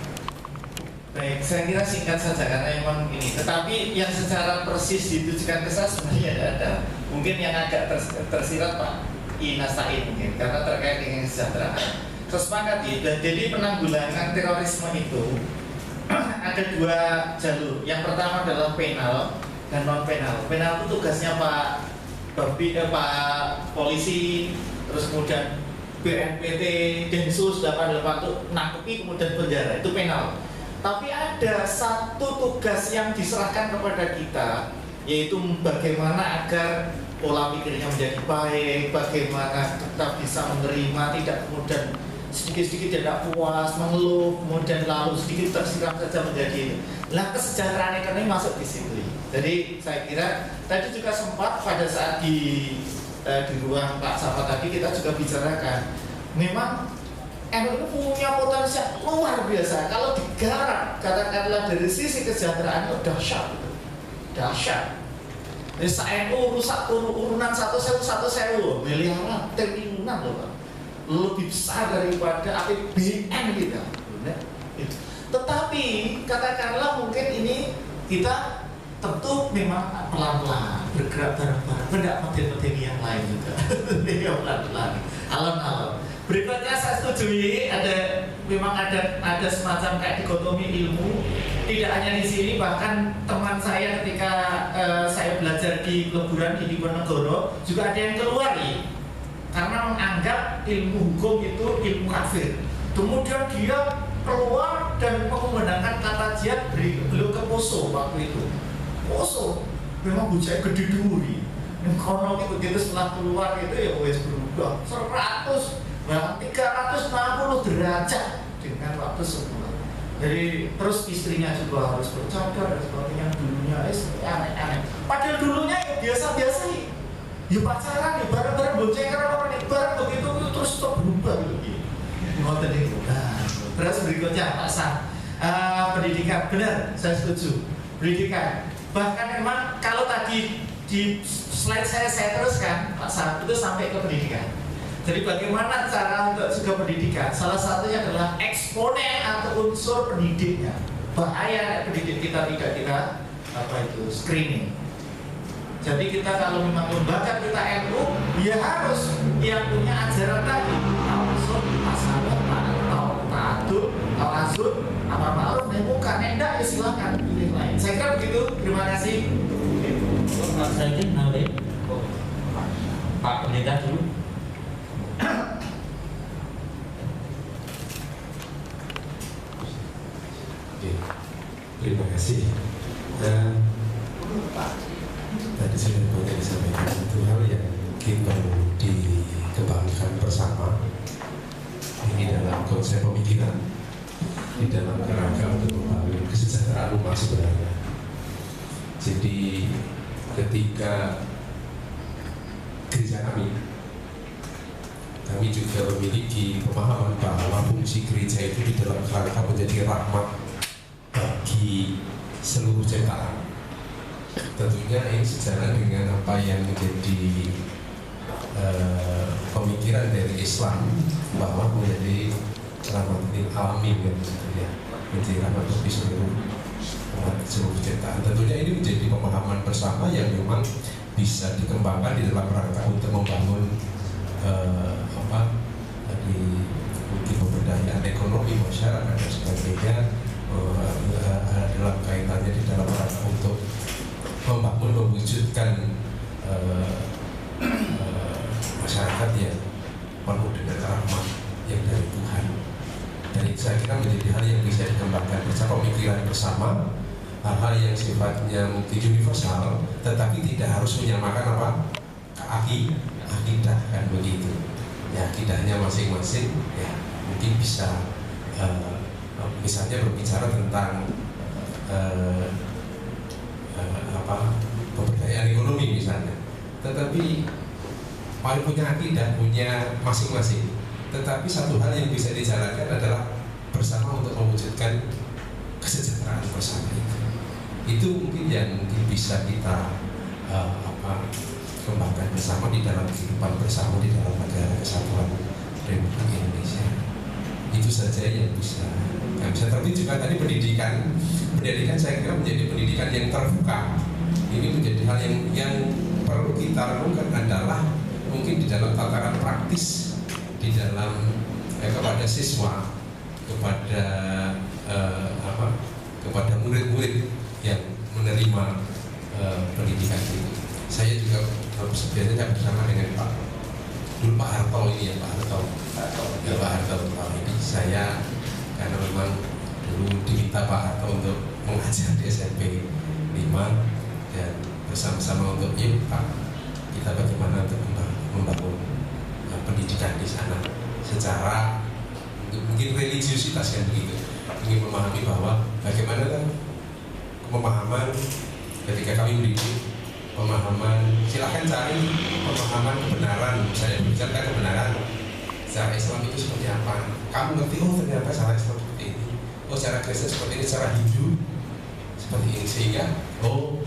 [SPEAKER 9] Baik, saya kira singkat saja karena memang ini. Tetapi yang secara persis ditujukan ke saya sebenarnya ada. Mungkin yang agak tersirat Pak Nastain mungkin karena terkait dengan kesejahteraan. Kesepakati. Jadi penanggulangan terorisme itu ada 2 jalur. Yang pertama adalah penal dan non penal. Penal itu tugasnya Pak polisi, terus kemudian BNPT, Densus, dapat untuk nangkepi kemudian penjara, itu penal. Tapi ada satu tugas yang diserahkan kepada kita, yaitu bagaimana agar pola pikirnya menjadi baik, bagaimana kita bisa menerima, tidak kemudian sedikit-sedikit tidak puas, mengeluh, kemudian lalu sedikit tersiram saja menjadi. Nah, kesejahteraan ekonomi masuk di situ. Jadi saya kira tadi juga sempat pada saat di ruang Pak Safa tadi kita juga bicarakan, memang NU punya potensi luar biasa kalau digarap, katakanlah dari sisi kesejahteraan itu dahsyat. Jadi NU rusak urunan 1.000 miliaran triliunan loh Pak, lebih besar daripada APBN kita. Tetapi katakanlah mungkin ini kita tentu memang pelan-pelan bergerak bareng-bareng, tidak model-model yang lain juga. Pelan-pelan, alon-alon. Berikutnya saya setujui memang ada semacam kayak dikotomi ilmu. Tidak hanya di sini, bahkan teman saya ketika saya belajar di peleburan di Diponegoro juga ada yang keluar nih, karena menganggap ilmu hukum itu ilmu kafir. Kemudian dia keluar dan menggunakan kata jihad beliau ke Poso waktu itu. Poso memang bujai gede duri. Kono itu gitu setelah keluar itu ya wes berubah 360 derajat dengan waktu sebulan. Jadi terus istrinya juga harus bercadar dan sebagainya. Dulunya aneh-aneh. Padahal dulunya ya biasa-biasa nih. Ya pacaran ya bareng-bareng boncengan orang ini bareng begitu terus berubah gitu. Ngoten itu. Terus berikutnya Pak Sam, pendidikan benar, saya setuju. Pendidikan. Bahkan memang kalau tadi di slide saya teruskan Pak Sam itu sampai ke pendidikan. Jadi bagaimana cara untuk juga pendidikan? Salah satunya adalah eksponen atau unsur pendidiknya. Bahaya pendidik kita tidak screening. Jadi kita kalau memang lembaga kita NU, dia harus yang punya ajaran tadi tauhid, tasawuf, ta'adud, tawasud, amar ma'ruf nahi munkar. Enggak ya silakan pilih lain. Saya kira begitu. Terima kasih.
[SPEAKER 3] Pak Saidin nanti Pak Pendeta dulu.
[SPEAKER 7] Terima kasih. Tadi sudah banyak disampaikan, itu hal yang mungkin perlu dikembangkan bersama. Ini dalam konsep pemikiran, di dalam kerangka untuk membangun kesejahteraan umat sebenarnya. Jadi ketika gereja kami juga memiliki pemahaman bahwa fungsi gereja itu di dalam kerangka menjadi rahmat bagi seluruh ciptaan. Tentunya ini sejalan dengan apa yang menjadi pemikiran dari Islam bahwa menjadi rahmatul alamin ya, menjadi rahmat bagi seluruh ciptaan. Tentunya ini menjadi pemahaman bersama yang memang bisa dikembangkan di dalam rangka untuk membangun di pemberdayaan ekonomi masyarakat dan sebagainya, dalam kaitannya di dalam rangka untuk membangun, mewujudkan masyarakat yang penuh dengan rahmat yang dari Tuhan. Dan itu saya kira menjadi hal yang bisa dikembangkan bersama, pemikiran bersama, hal-hal yang sifatnya mungkin universal, tetapi tidak harus menyamakan apa akidah kan begitu. Ya akidahnya masing-masing, ya mungkin bisa misalnya berbicara tentang pemberdayaan ekonomi misalnya, tetapi punya akidah, punya masing-masing. Tetapi satu hal yang bisa dijalankan adalah bersama untuk mewujudkan kesejahteraan bersama itu. Itu mungkin yang mungkin bisa kita kembangkan bersama di dalam kehidupan bersama di dalam negara kesatuan Republik Indonesia. Itu saja yang bisa. Tapi juga tadi pendidikan saya kira menjadi pendidikan yang terbuka. Ini menjadi hal yang perlu kita lakukan adalah mungkin di dalam tataran praktis, di dalam kepada siswa, kepada kepada murid-murid yang menerima pendidikan itu. Saya juga sebenarnya bersama dengan Pak Harto ini ya, Pak Harto ini saya karena memang dulu diminta Pak Harto untuk mengajar di SMP 5 dan bersama-sama untuk yuk Pak, kita bagaimana untuk membangun pendidikan di sana secara mungkin religiusitas kan begitu, ingin memahami bahwa bagaimana kan pemahaman ketika kami mendidik, pemahaman silakan cari pemahaman kebenaran. Saya bicara kebenaran secara Islam itu seperti apa, kamu ngerti, oh ternyata secara Islam seperti ini, oh secara Kristen seperti ini, secara Hindu seperti ini, sehingga oh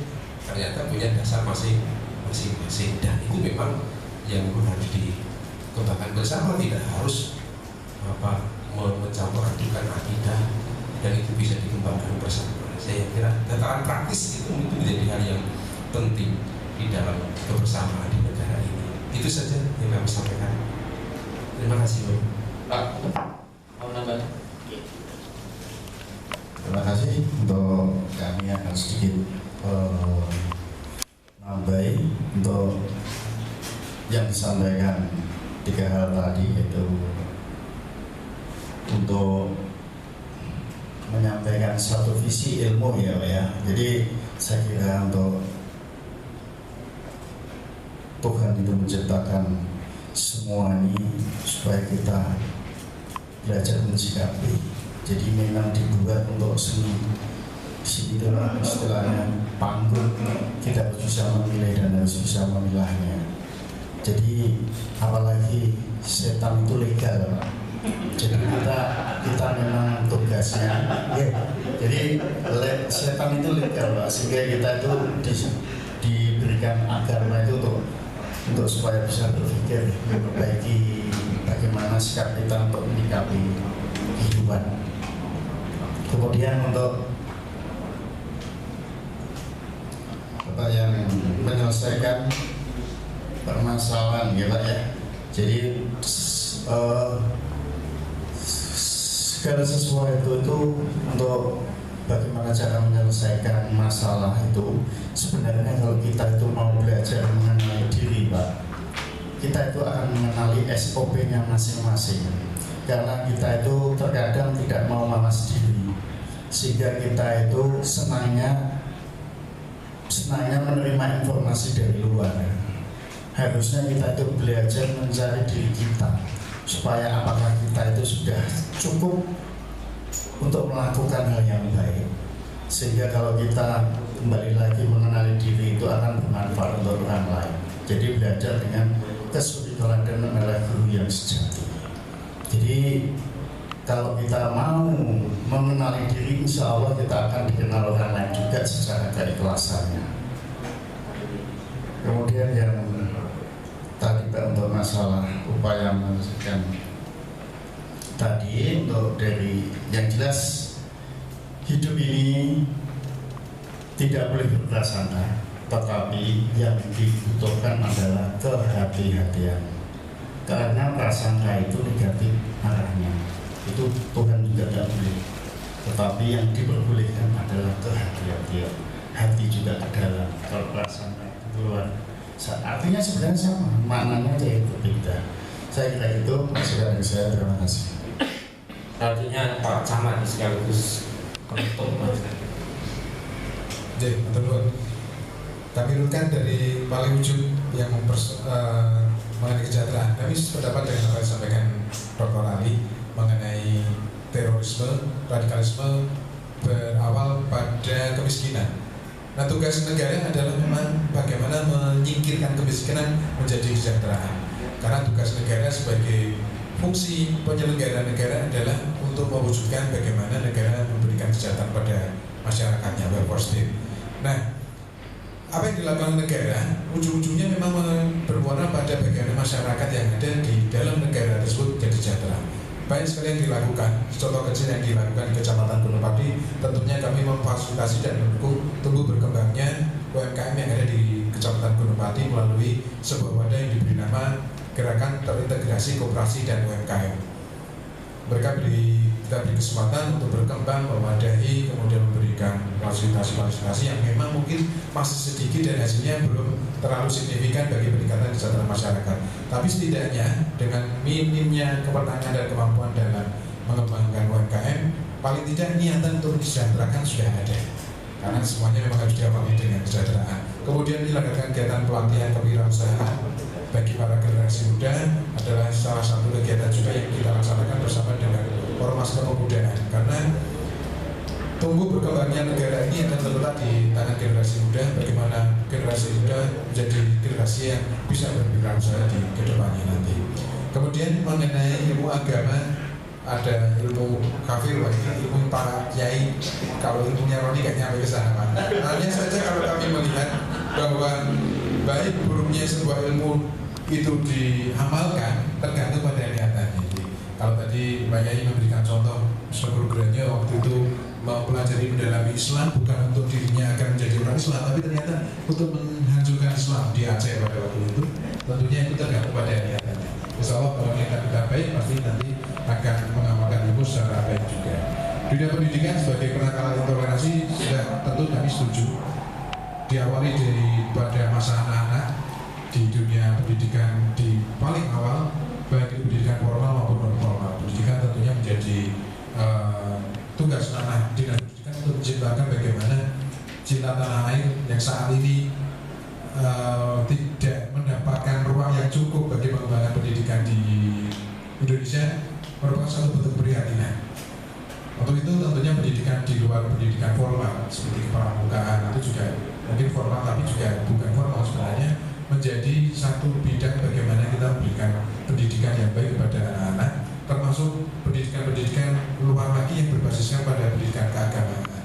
[SPEAKER 7] ternyata punya dasar masing-masing. Dan itu memang yang harus dikembangkan bersama, tidak harus mencampur adukan akidah, dan itu bisa dikembangkan bersama. Saya kira tataran praktis itu menjadi hal yang penting di dalam kebersamaan di negara ini. Itu saja yang kami sampaikan. Terima kasih, Pak.
[SPEAKER 5] Mau nambah? Terima kasih untuk kami akan sedikit nambahi untuk yang disampaikan 3 hal tadi, yaitu untuk menyampaikan satu visi ilmu ya Pak ya. Jadi saya kira untuk Tuhan itu menciptakan semua ini supaya kita belajar mensikapi. Jadi memang dibuat untuk seni itu istilahnya panggung, kita harus bisa memilih dan harus bisa memilahnya. Jadi apalagi setan itu legal Pak. Jadi kita memang tugasnya jadi setan itu legal Pak, sehingga kita itu diberikan agama itu untuk supaya bisa berpikir, memperbaiki bagaimana sikap kita untuk menyikapi kehidupan. Kemudian untuk apa yang menyelesaikan permasalahan ya Pak ya. Jadi segala sesuatu itu untuk bagaimana cara menyelesaikan masalah itu, sebenarnya kalau kita itu mau belajar mengenali diri Pak, kita itu akan mengenali SOP-nya masing-masing. Karena kita itu terkadang tidak mau mawas diri, sehingga kita itu senangnya menerima informasi dari luar. Harusnya kita itu belajar mencari diri kita, supaya apakah kita itu sudah cukup untuk melakukan hal yang baik, sehingga kalau kita kembali lagi mengenali diri itu akan bermanfaat untuk orang lain. Jadi belajar dengan kesulitan dan adalah guru yang sejati. Jadi kalau kita mau mengenali diri, insya Allah kita akan dikenal orang lain juga secara keikhlasannya. Kemudian yang tadi untuk masalah upaya menyelesaikan tadi, untuk dari yang jelas hidup ini tidak boleh berprasangka, tetapi yang dibutuhkan adalah kehati-hatian. karena prasangka itu negatif arahnya, itu Tuhan juga tidak boleh. Tetapi yang diperbolehkan adalah kehati-hatian, hati juga ke dalam. Kalau prasangka itu keluar, artinya sebenarnya sama, maknanya aja itu beda. Saya kira itu masukan dari saya. Terima kasih.
[SPEAKER 3] Artinya Pak Camat sekaligus penutup Mas.
[SPEAKER 6] Jadi, betul. Kami urutkan dari paling ujung yang mengenai kesejahteraan. Kami sependapat dengan apa yang disampaikan Dr. Ali mengenai terorisme, radikalisme berawal pada kemiskinan. Nah, tugas negara adalah memang bagaimana menyingkirkan kemiskinan menjadi kesejahteraan. Karena tugas negara sebagai fungsi penyelenggara negara adalah untuk mewujudkan bagaimana negara memberikan kesejahteraan pada masyarakatnya, welfare state. Nah, apa yang dilakukan negara ujung-ujungnya memang bermuara pada bagaimana masyarakat yang ada di dalam negara tersebut menjadi sejahtera. Banyak sekali yang dilakukan. Contoh kecil yang dilakukan di Kecamatan Gunung Pati, tentunya kami memfasilitasi dan mendukung tumbuh berkembangnya UMKM yang ada di Kecamatan Gunung Pati melalui sebuah wadah yang diberi nama Gerakan Terintegrasi Koperasi dan UMKM. Mereka kita beri kesempatan untuk berkembang, mewadahi, kemudian memberikan fasilitasi-fasilitasi yang memang mungkin masih sedikit dan hasilnya belum terlalu signifikan bagi peningkatan kesejahteraan masyarakat. Tapi setidaknya dengan minimnya kepertanyaan dan kemampuan dalam mengembangkan UMKM, paling tidak niatan untuk disejahterakan sudah ada. Karena semuanya memang harus diawali dengan kesejahteraan. Kemudian dilakukan kegiatan pelatihan kewirausahaan bagi para generasi muda adalah salah satu kegiatan juga yang kita laksanakan bersama dengan Ormas Kepemudaan, karena tumbuh berkembangnya negara ini akan terletak di tangan generasi muda. Bagaimana generasi muda menjadi generasi yang bisa berwirausaha di kedepannya nanti. Kemudian mengenai ilmu agama, ada ilmu kafir, ilmu para kiai. Kalau ilmunya Roni gak nyampe ke sana, Pak. Hanya saja kalau kami melihat bahwa baik buruknya sebuah ilmu itu diamalkan tergantung pada niatannya. Kalau tadi Mbak Yai memberikan contoh programnya waktu itu mempelajari mendalami Islam bukan untuk dirinya akan menjadi orang Islam, tapi ternyata untuk menghancurkan Islam di Aceh pada waktu itu. Tentunya itu tergantung pada niatannya. Insya Allah kalau niatan kita baik, pasti nanti akan mengamalkan ilmu secara baik juga. Dunia pendidikan sebagai penangkalan intoleransi sudah tentu kami setuju. Diawali pada masa anak-anak di dunia pendidikan di paling awal, baik itu pendidikan formal maupun non formal. Pendidikan tentunya menjadi tugas anak dinas pendidikan untuk menciptakan bagaimana cinta tanah air yang saat ini tidak mendapatkan ruang yang cukup bagi pengembangan pendidikan di Indonesia, merupakan satu bentuk keprihatinan. Untuk itu tentunya pendidikan di luar pendidikan formal seperti kepramukaan itu juga mungkin formal tapi juga bukan formal sebenarnya, menjadi satu bidang bagaimana kita memberikan pendidikan yang baik kepada anak-anak, termasuk pendidikan-pendidikan luar lagi yang berbasiskan pada pendidikan keagamaan.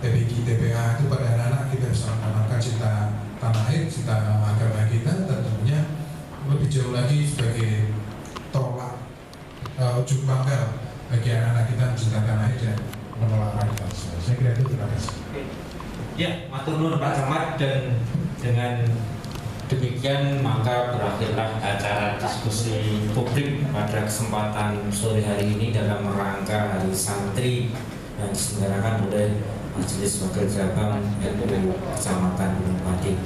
[SPEAKER 6] TPG, TPA itu pada anak-anak kita bisa menanamkan cinta tanah air, cinta agama kita, dan tentunya lebih jauh lagi sebagai tolak ujung pangkal bagi anak-anak kita mencinta tanah air dan menolak radikalisme. Saya kira itu. Terima kasih.
[SPEAKER 3] Ya, matur nuwun Pak Camat, dan dengan demikian maka berakhirlah acara diskusi publik pada kesempatan sore hari ini dalam rangka Hari Santri yang diselenggarakan oleh Majelis Wakil Cabang NU Kecamatan Gunung Pati.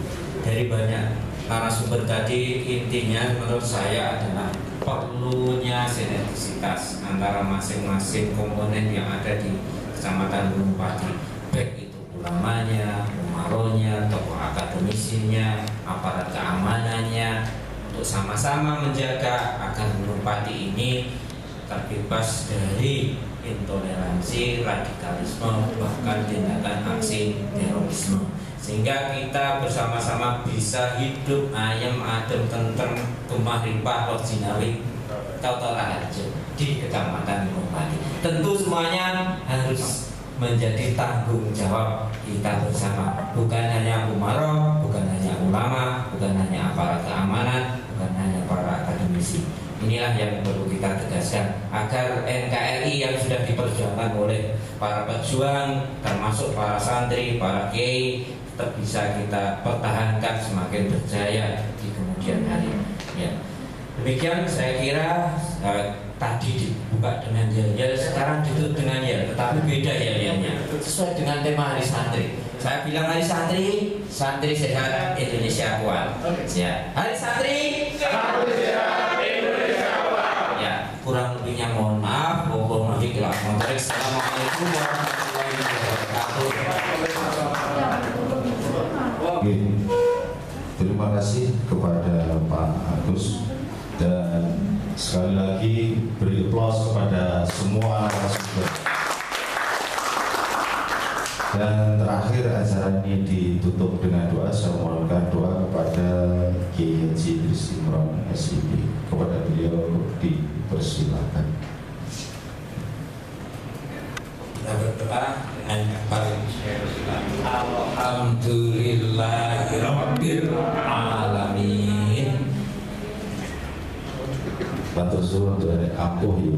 [SPEAKER 3] Dari banyak narasumber tadi, intinya menurut saya adalah perlunya sinergisitas antara masing-masing komponen yang ada di Kecamatan Gunung Pati, baik itu ulamanya, umaronya, tokoh akademisinya, aparat keamanannya, untuk sama-sama menjaga agar Gunung Pati ini terbebas dari intoleransi, radikalisme, bahkan tindakan aksi terorisme, sehingga kita bersama-sama bisa hidup ayam, adem, tentrem, gemah ripah, originawi, total aja di Kecamatan Gunung Pati. Tentu semuanya harus menjadi tanggung jawab kita bersama, bukan hanya umaro, bukan hanya ulama, bukan hanya aparat keamanan, bukan hanya para akademisi. Inilah yang perlu kita tegaskan agar NKRI yang sudah diperjuangkan oleh para pejuang, termasuk para santri, para kiai, tetap bisa kita pertahankan semakin berjaya di kemudian hari. Ya. Demikian saya kira tadi dibuka dengan yel-yel, sekarang ditutup dengan yel, tetapi beda yel-yelnya sesuai dengan tema Hari Santri. Saya bilang Hari Santri, santri sehat, Indonesia kuat. Ya, Hari Santri, santri sehat, Indonesia kuat. Ya, kurang lebihnya mohon maaf. Assalamualaikum warahmatullahi wabarakatuh.
[SPEAKER 1] Terima kasih kepada Pak Agus, dan sekali lagi beri aplaus kepada semua narasumber. Dan terakhir acara ini ditutup dengan doa. Saya mohonkan doa kepada Kiai Haji Idris Imron SIP. Kepada beliau dipersilakan.
[SPEAKER 3] Kita berdoa dengan paling Alhamdulillahirabbil alamin.
[SPEAKER 1] Bantu suruh dari ampuh ya.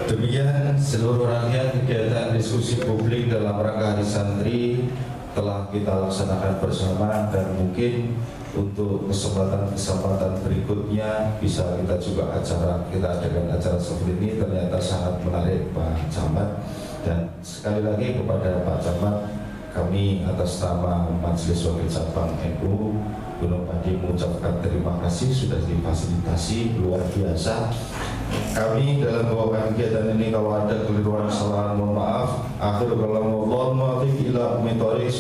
[SPEAKER 1] Demikian seluruh rangkaian kegiatan diskusi publik dalam rangka Hari Santri telah kita laksanakan bersama, dan mungkin untuk kesempatan berikutnya bisa kita adakan acara seperti ini. Ternyata sangat menarik Pak Camat, dan sekali lagi kepada Pak Camat, kami atas nama Majelis Wakil Cabang NU Gunung Padi mengucapkan terima kasih sudah difasilitasi luar biasa. Kami dalam membawakan kegiatan ini kalau ada keliruan kesalahan mohon maaf. Akhirul kalam wallahu muwaffiq.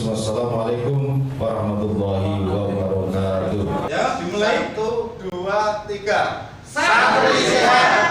[SPEAKER 1] Wassalamualaikum warahmatullahi wabarakatuh.
[SPEAKER 12] Ya, dimulai 1, 2, 3. Santri sehat.